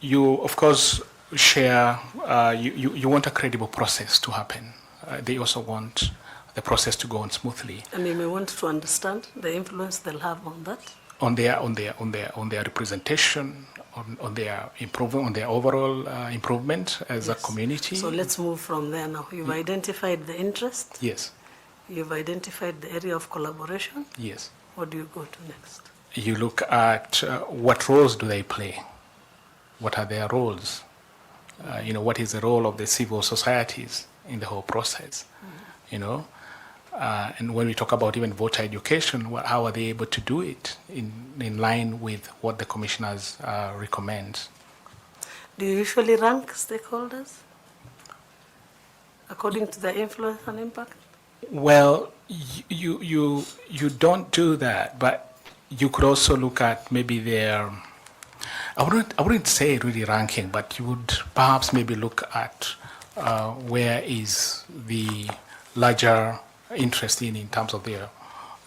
You, of course, share, you want a credible process to happen. They also want the process to go on smoothly. And you may want to understand the influence they'll have on that. On their representation, on their improvement, on their overall improvement as a community. So let's move from there now. You've identified the interest. Yes. You've identified the area of collaboration. Yes. What do you go to next? You look at what roles do they play? What are their roles? What is the role of the civil societies in the whole process? And when we talk about even voter education, how are they able to do it in line with what the commissioners recommend? Do you usually rank stakeholders according to their influence and impact? Well, you don't do that, but you could also look at maybe their, I wouldn't say really ranking, but you would perhaps maybe look at where is the larger interest in terms of their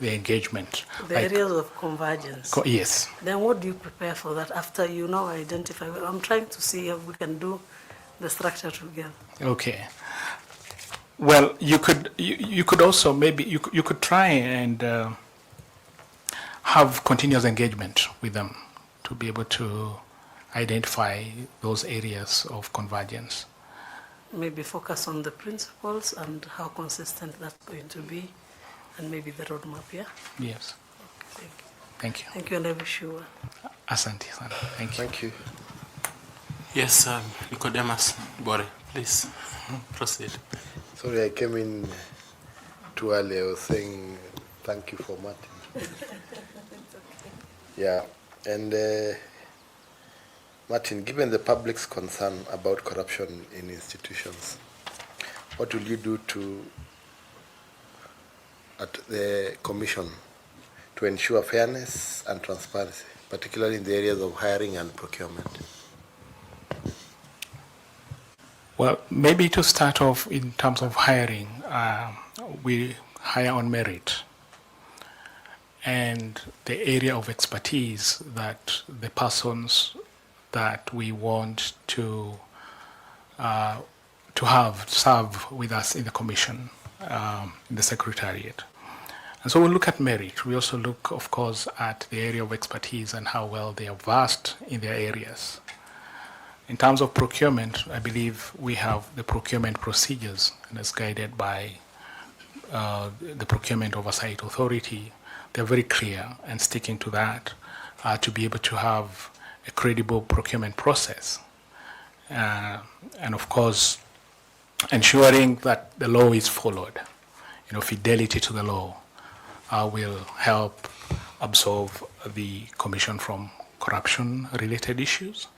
engagement. The areas of convergence. Yes. Then what do you prepare for that after you now identify? Well, I'm trying to see if we can do the structure together. Okay. Well, you could also maybe you could try and have continuous engagement with them to be able to identify those areas of convergence. Maybe focus on the principles and how consistent that's going to be, and maybe the roadmap, yeah? Yes. Okay, Thank you. thank you, and I wish you well. Asante sana. Thank you. Thank you. Yes, Nicodemus Bore, please proceed. Sorry, I came in too early. I was saying thank you for Martin. Yeah, and Martin, given the public's concern about corruption in institutions, what will you do at the Commission to ensure fairness and transparency, particularly in the areas of hiring and procurement? Well, maybe to start off in terms of hiring, we hire on merit. And the area of expertise that the persons that we want to have serve with us in the commission, in the secretariat. And so we look at merit. We also look, of course, at the area of expertise and how well they are versed in their areas. In terms of procurement, I believe we have the procurement procedures, and it's guided by the Procurement Oversight Authority. They're very clear, and sticking to that to be able to have a credible procurement process. And of course, ensuring that the law is followed. Fidelity to the law will help absolve the Commission from corruption-related issues,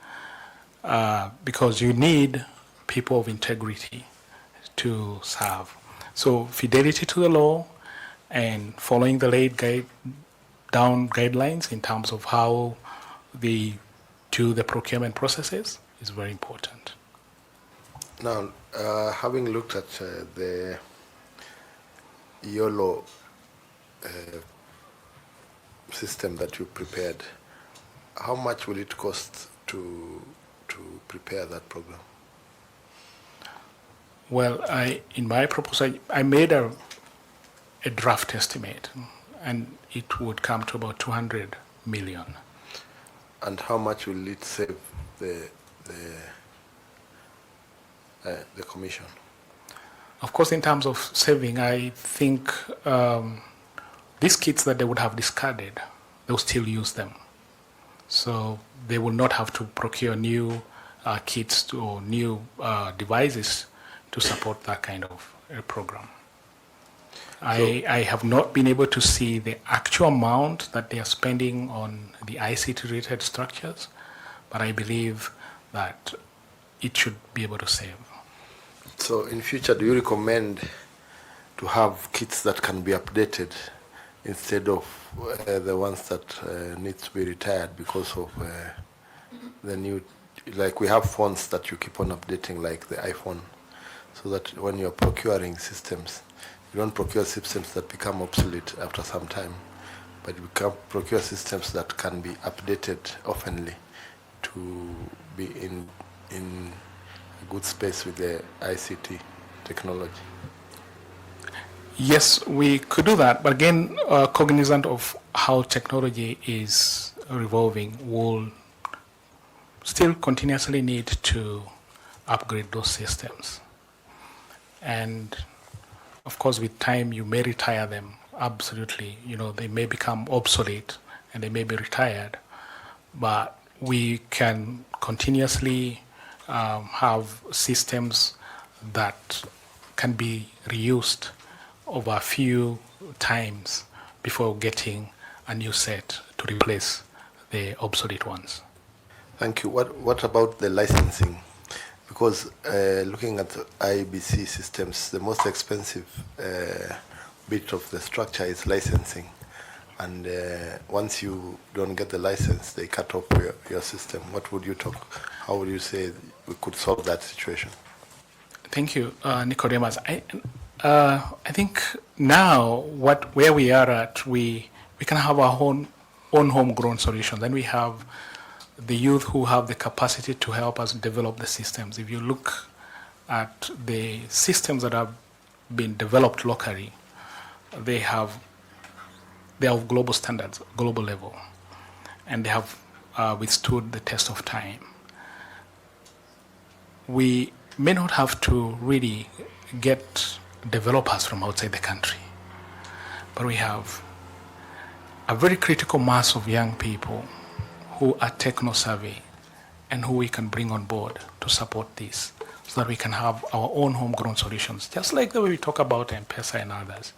because you need people of integrity to serve. So fidelity to the law and following the laid down guidelines in terms of how they do the procurement processes is very important. Now, having looked at the YOLO system that you prepared, how much will it cost to prepare that program? Well, in my proposal, I made a draft estimate, and it would come to about 200 million. And how much will it save the Commission? Of course, in terms of saving, I think these kits that they would have discarded, they will still use them. So they will not have to procure new kits or new devices to support that kind of program. I have not been able to see the actual amount that they are spending on the ICT-related structures, but I believe that it should be able to save. So in future, do you recommend to have kits that can be updated instead of the ones that need to be retired because of the new, like we have phones that you keep on updating, like the iPhone, so that when you're procuring systems, you don't procure systems that become obsolete after some time, but you can procure systems that can be updated oftenly to be in a good space with the ICT technology. Yes, we could do that, but again, cognizant of how technology is revolving, we'll still continuously need to upgrade those systems. And of course, with time, you may retire them. Absolutely, they may become obsolete and they may be retired, but we can continuously have systems that can be reused over a few times before getting a new set to replace the obsolete ones. Thank you. What about the licensing? Because looking at IEBC systems, the most expensive bit of the structure is licensing. And once you don't get the license, they cut off your system. What would you how would you say we could solve that situation? Thank you, Nicodemus. I think now where we are at, we can have our own homegrown solutions. Then we have the youth who have the capacity to help us develop the systems. If you look at the systems that have been developed locally, they are of global standards, global level, and they have withstood the test of time. We may not have to really get developers from outside the country, but we have a very critical mass of young people who are techno-savvy and who we can bring on board to support this so that we can have our own homegrown solutions, just like the way we talk about M-Pesa and others.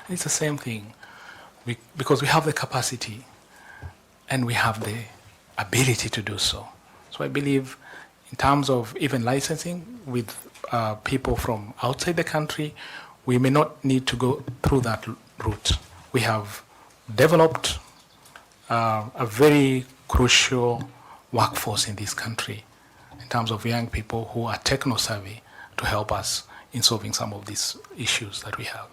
It's the same thing, because we have the capacity and we have the ability to do so. So I believe in terms of even licensing with people from outside the country, we may not need to go through that route. We have developed a very crucial workforce in this country in terms of young people who are techno-savvy to help us in solving some of these issues that we have.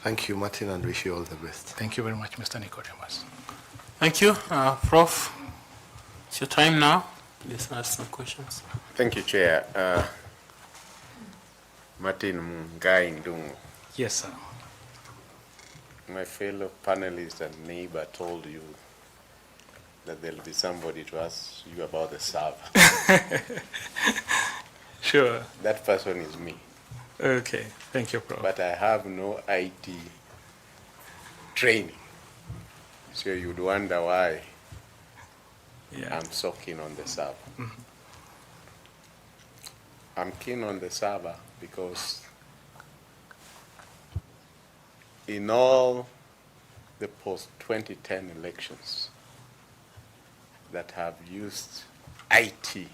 Thank you, Martin, and wish you all the best. Thank you very much, Mr. Nicodemus. Thank you. Prof, it's your time now. Please ask some questions. Thank you, Chair. Martin 𝐶𝐿𝐵. Yes, sir. My fellow panelists and neighbor told you that there'll be somebody to ask you about the server. Sure. That person is me. Okay. Thank you, Prof. But I have no IT training. So you'd wonder why I'm so keen on the server. Mm-hmm. I'm keen on the server because in all the post-2010 elections, that have used IT,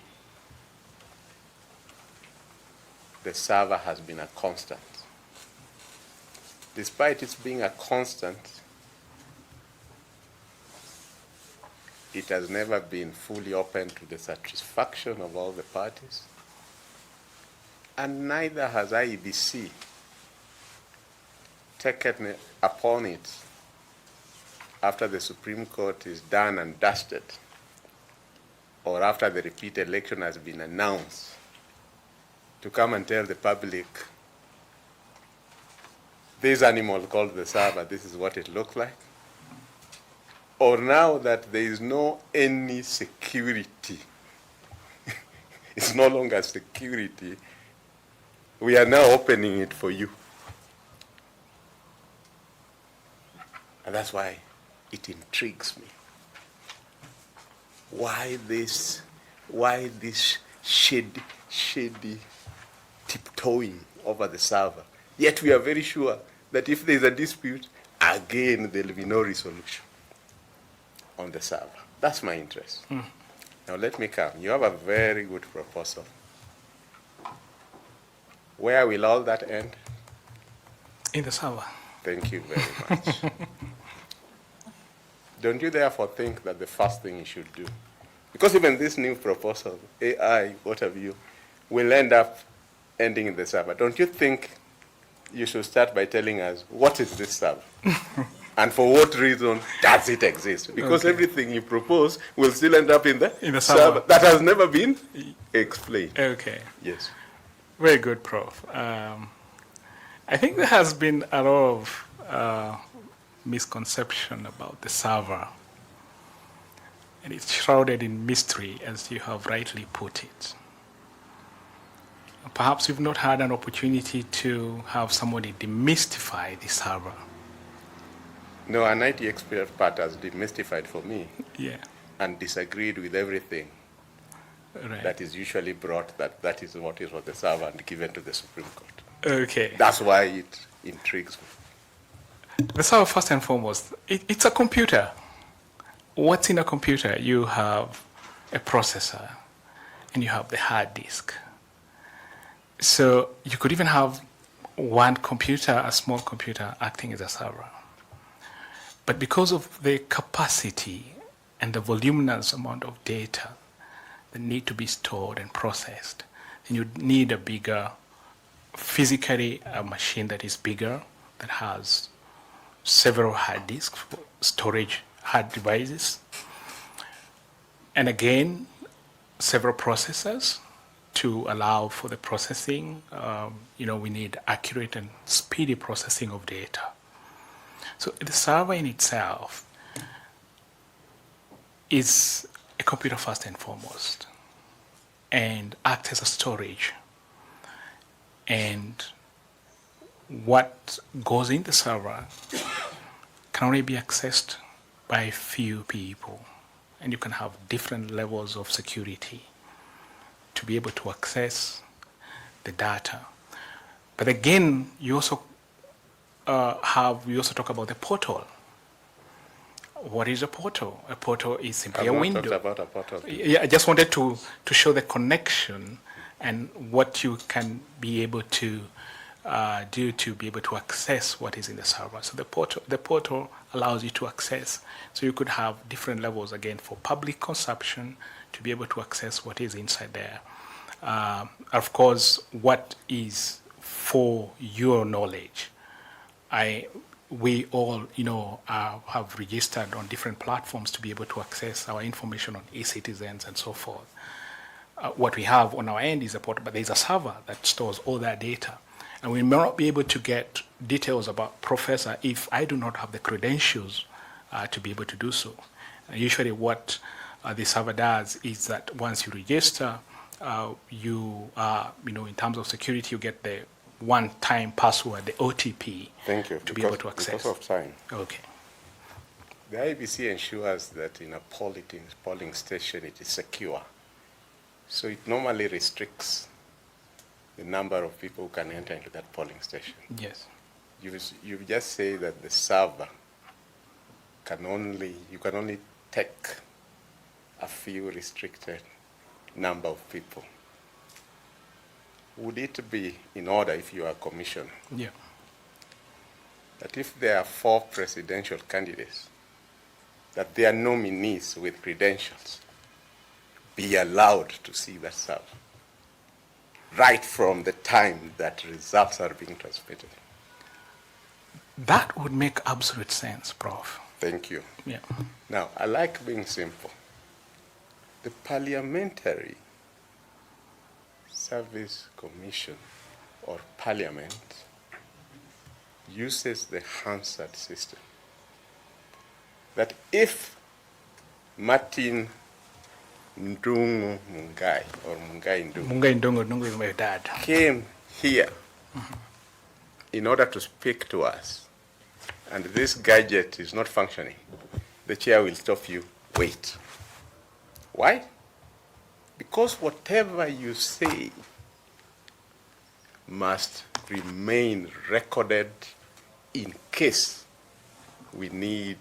the server has been a constant. Despite its being a constant, it has never been fully open to the satisfaction of all the parties, and neither has IEBC taken upon it after the Supreme Court is done and dusted, or after the repeat election has been announced, to come and tell the public, this animal called the server, this is what it looks like. Or now that there is no any security, it's no longer security, we are now opening it for you. And that's why it intrigues me. Why this shady tiptoeing over the server? Yet we are very sure that if there is a dispute, again, there will be no resolution on the server. That's my interest. Now let me come. You have a very good proposal. Where will all that end? In the server. Thank you very much. Don't you therefore think that the first thing you should do, because even this new proposal, AI, what have you, will end up ending in the server, don't you think you should start by telling us, what is this server? And for what reason does it exist? Because everything you propose will still end up in the server. That has never been explained. Okay. Yes. Very good, Prof. I think there has been a lot of misconception about the server, and it's shrouded in mystery, as you have rightly put it. Perhaps you've not had an opportunity to have somebody demystify the server. No, an IT expert part has demystified for me. Yeah. And disagreed with everything Right. that is usually brought, that is what is the server, and given to the Supreme Court. Okay. That's why it intrigues me. The server, first and foremost, it's a computer. What's in a computer? You have a processor, and you have the hard disk. So you could even have one computer, a small computer, acting as a server. But because of the capacity and the voluminous amount of data that need to be stored and processed, then you need a bigger, physically a machine that is bigger, that has several hard disks for storage hard devices. And again, several processors to allow for the processing. We need accurate and speedy processing of data. So the server in itself is a computer first and foremost, and acts as a storage. And what goes in the server can only be accessed by few people, and you can have different levels of security to be able to access the data. But again, you also talk about the portal. What is a portal? A portal is simply a window. I've not talked about a portal. Yeah, I just wanted to show the connection and what you can be able to do to be able to access what is in the server. So the portal allows you to access. So you could have different levels, again, for public consumption to be able to access what is inside there. Of course, what is for your knowledge. We all, have registered on different platforms to be able to access our information on 𝐍𝐶𝐮𝐧 and so forth. What we have on our end is a portal, but there's a server that stores all that data. And we may not be able to get details about Professor if I do not have the credentials to be able to do so. And usually what the server does is that once you register, in terms of security, you get the one-time password, the OTP, Thank you. to be able to access. Because of time. Okay. The IEBC ensures that in a polling station it is secure. So it normally restricts the number of people who can enter into that polling station. Yes. You just say that the server you can only take a few restricted number of people. Would it be in order, if you are a commissioner, Yeah. that if there are 4 presidential candidates, that their nominees with credentials be allowed to see that server right from the time that results are being transmitted? That would make absolute sense, Prof. Thank you. Yeah. Now, I like being simple. The Parliamentary Service Commission, or Parliament, uses the Hansard system. That if Martin Ndungu Mungai, or Mungai Ndungu, Mungai Ndungu is my dad. came here in order to speak to us, and this gadget is not functioning, the chair will stop you. Wait. Why? Because whatever you say must remain recorded in case we need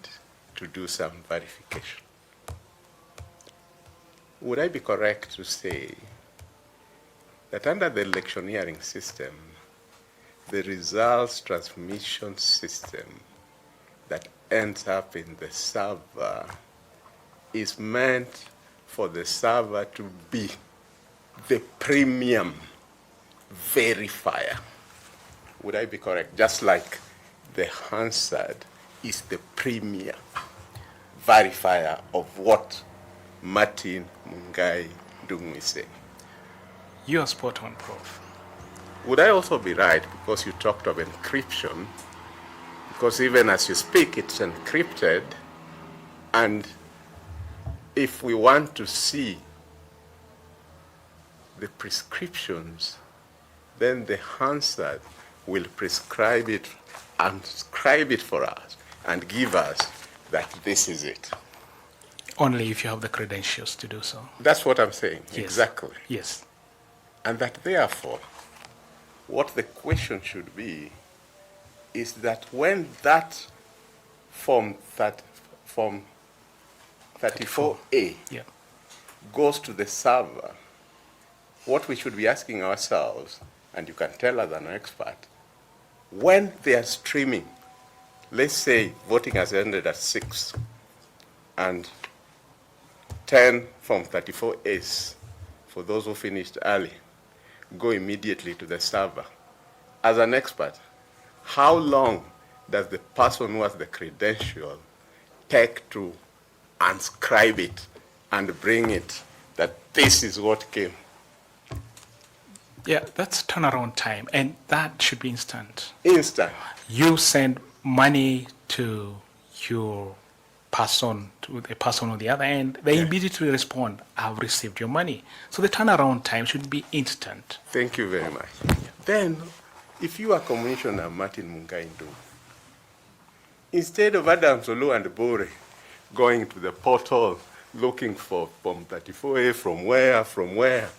to do some verification. Would I be correct to say that under the electioneering system, the results transmission system that ends up in the server is meant for the server to be the premium verifier? Would I be correct? Just like the Hansard is the premier verifier of what Martin Mungai Ndungu is saying. You are spot on, Prof. Would I also be right, because you talked of encryption, because even as you speak, it's encrypted, and if we want to see the prescriptions, then the Hansard will prescribe it and scribe it for us and give us that this is it. Only if you have the credentials to do so. That's what I'm saying. Yes. Exactly. Yes. And that therefore, what the question should be is that when that Form 34A Yeah. goes to the server, what we should be asking ourselves, and you can tell us an expert, when they are streaming, let's say voting has ended at 6, and 10 Form 34As, for those who finished early, go immediately to the server. As an expert, how long does the person who has the credential take to inscribe it and bring it that this is what came? Yeah, that's turnaround time, and that should be instant. Instant. You send money to your person, to the person on the other end, they immediately respond, I've received your money. So the turnaround time should be instant. Thank you very much. Then, if you are Commissioner Martin Mungai Ndungu, instead of Adam Solo and Bore going to the portal looking for Form 34A from where,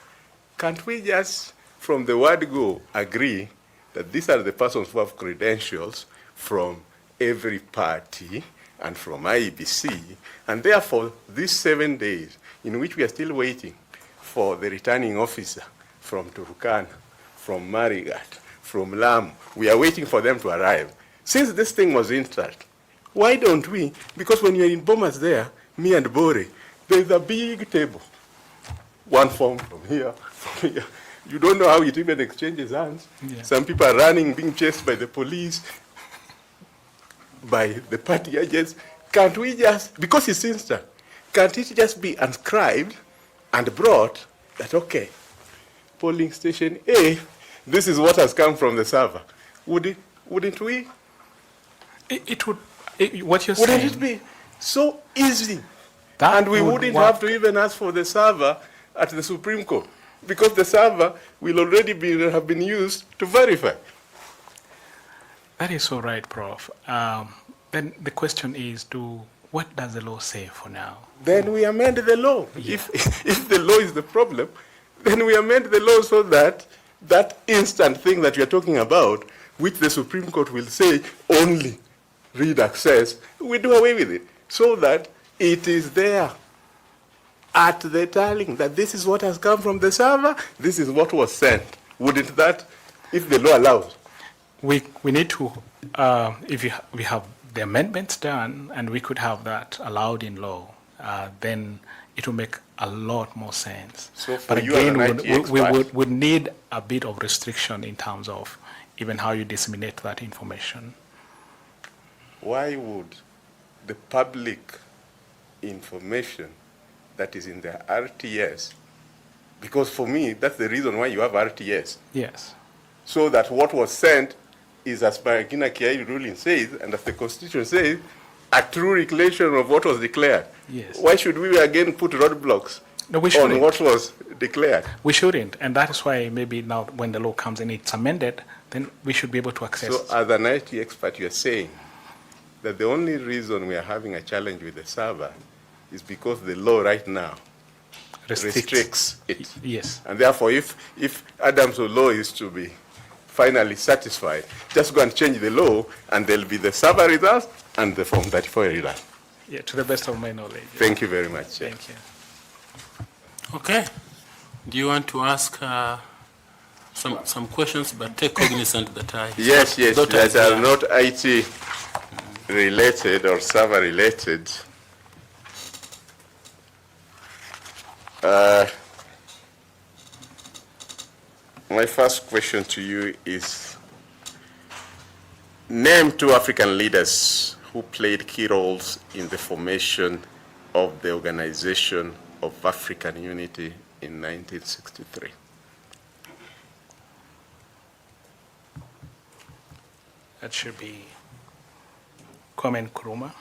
can't we just, from the word go, agree that these are the persons who have credentials from every party and from IEBC, and therefore these 7 days in which we are still waiting for the returning officer from Turkana, from Marigat, from Lamu, we are waiting for them to arrive. Since this thing was instant, why don't we? Because when you're in Bomas there, me and Bore, there's a big table. One form from here, from here. You don't know how it even exchanges hands. Yeah. Some people are running, being chased by the police, by the party agents. Can't we just, because it's instant, can't it just be inscribed and brought that, okay, polling station A, this is what has come from the server? Wouldn't we? What you're Wouldn't saying, it be so easy? that And we would wouldn't work. have to even ask for the server at the Supreme Court, because the server will already have been used to verify. That is so right, Prof. Then the question is, what does the law say for now? Then we amend the law. Yeah. If the law is the problem, then we amend the law so that that instant thing that you're talking about, which the Supreme Court will say only read access, we do away with it so that it is there at the tallying that this is what has come from the server, this is what was sent. Wouldn't that, if the law allows? We need to, if we have the amendments done and we could have that allowed in law, then it will make a lot more sense. So for but you as again, an IT we expert- would need a bit of restriction in terms of even how you disseminate that information. Why would the public information that is in the RTS, because for me, that's the reason why you have RTS, Yes. so that what was sent is, as 𝐌𝐚𝐫𝐭𝐢𝐧 ruling says, and as the Constitution says, a true reclamation of what was declared. Yes. Why should we again put roadblocks No, we on shouldn't. what was declared? We shouldn't, and that is why maybe now when the law comes and it's amended, then we should be able to access So it. as an IT expert, you're saying that the only reason we are having a challenge with the server is because the law right now restricts it. Yes. And therefore, if Adam's law is to be finally satisfied, just go and change the law, and there'll be the server results and the Form 34 result. Yeah, to the best of my knowledge. Thank you very much. Chair. Thank you. Okay. Do you want to ask some questions, but take cognizant that I... Yes, yes, Dr. that are Azia. not IT related or server related. My first question to you is, name 2 African leaders who played key roles in the formation of the Organization of African Unity in 1963. That should be 𝐍𝐴𝐺𝐵 Nkrumah,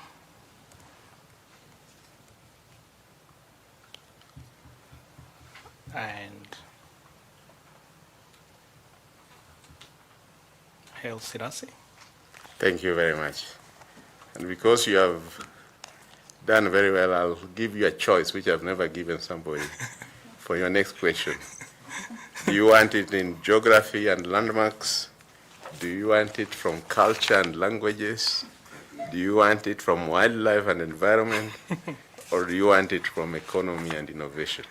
and Haile Selassie. Thank you very much. And because you have done very well, I'll give you a choice, which I've never given somebody, for your next question. Do you want it in geography and landmarks? Do you want it from culture and languages? Do you want it from wildlife and environment? Or do you want it from economy and innovation?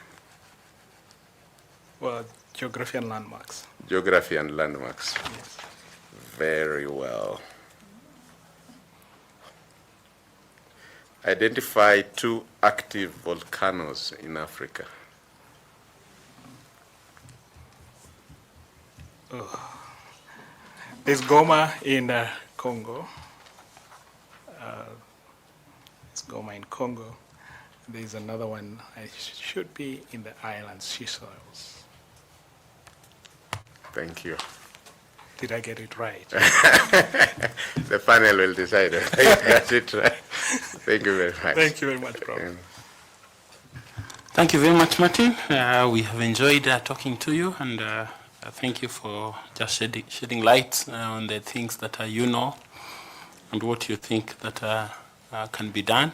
Well, geography and landmarks. Geography and landmarks. Yes. Very well. Identify 2 active volcanoes in Africa. There's Goma in Congo. There's Goma in Congo. There's another one, I should be in the islands, Seychelles. Thank you. Did I get it right? The panel will decide. I got it right. Thank you very much. Thank you very much, Prof. Thank you very much, Martin. We have enjoyed talking to you, and thank you for just shedding light on the things that you know and what you think that can be done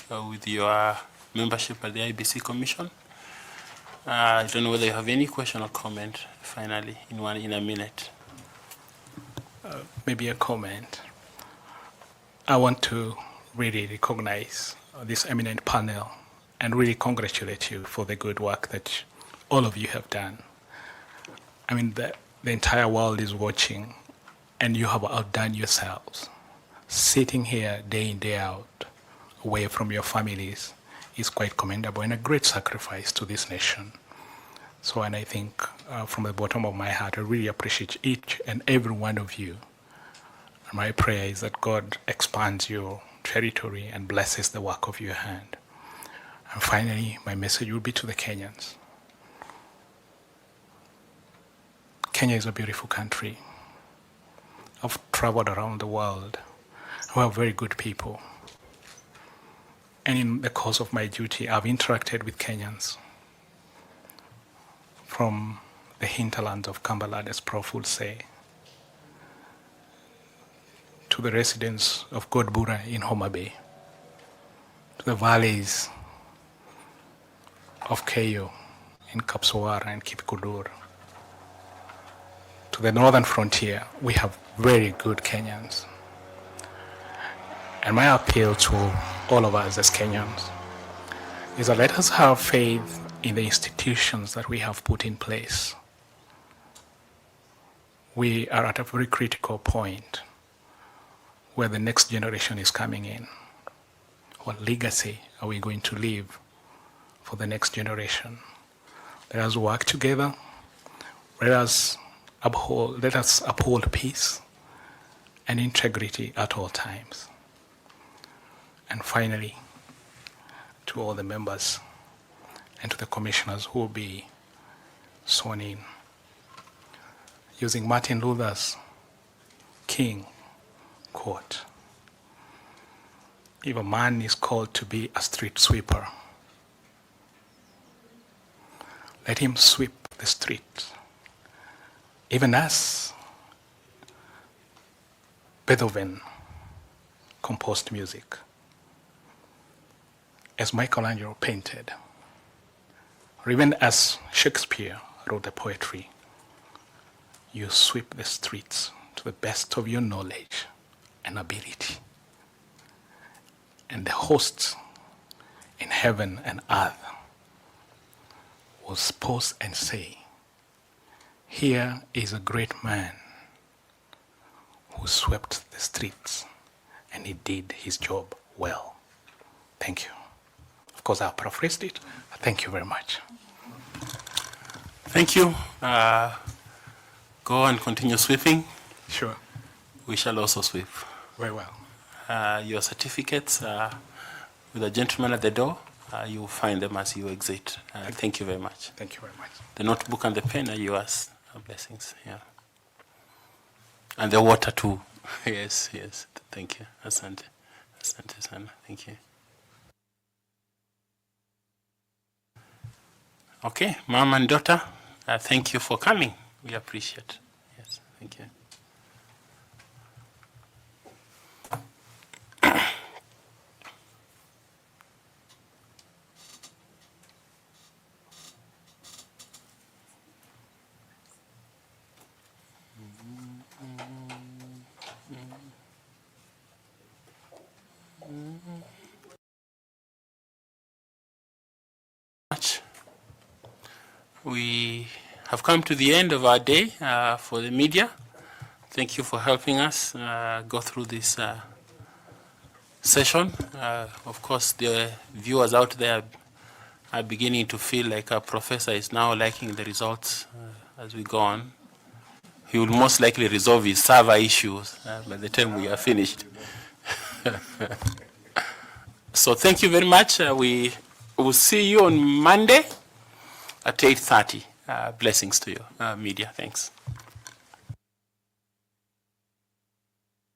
with your membership at the IEBC Commission. I don't know whether you have any question or comment finally in a minute. Maybe a comment. I want to really recognize this eminent panel and really congratulate you for the good work that all of you have done. I mean, the entire world is watching, and you have outdone yourselves. Sitting here day in, day out, away from your families, is quite commendable and a great sacrifice to this nation. So, and I think from the bottom of my heart, I really appreciate each and every one of you. And my prayer is that God expands your territory and blesses the work of your hand. And finally, my message will be to the Kenyans. Kenya is a beautiful country. I've traveled around the world. We have very good people. And in the course of my duty, I've interacted with Kenyans from the hinterlands of Cumberland, as Prof will say, to the residents of Godbura in Homa Bay, to the valleys of Keyo in Kapsawara and Kipikudur, to the northern frontier. We have very good Kenyans. And my appeal to all of us as Kenyans is that let us have faith in the institutions that we have put in place. We are at a very critical point where the next generation is coming in. What legacy are we going to leave for the next generation? Let us work together. Let us uphold peace and integrity at all times. And finally, to all the members and to the commissioners who will be sworn in, using Martin Luther's King quote, if a man is called to be a street sweeper, let him sweep the street, even as Beethoven composed music, as 𝐍𝐴𝐺𝐻𝐿𝐴 painted, or even as Shakespeare wrote the poetry. You sweep the streets to the best of your knowledge and ability. And the hosts in heaven and earth will pause and say, here is a great man who swept the streets, and he did his job well. Thank you. Of course, I paraphrased it. Thank you very much. Thank you. Go and continue sweeping. Sure. We shall also sweep. Very well. Your certificates with the gentleman at the door, you will find them as you exit. Thank you very much. Thank you very much. The notebook and the pen are yours. Blessings. Yeah. And the water too. Yes, yes. Thank you. Asante. Asante sana. Thank you. Okay, mom and daughter, thank you for coming. We appreciate. Yes, thank you. We have come to the end of our day for the media. Thank you for helping us go through this session. Of course, the viewers out there are beginning to feel like our professor is now liking the results as we go on. He will most likely resolve his server issues by the time we are finished. So thank you very much. We will see you on Monday at 8:30. Blessings to you, media. Thanks.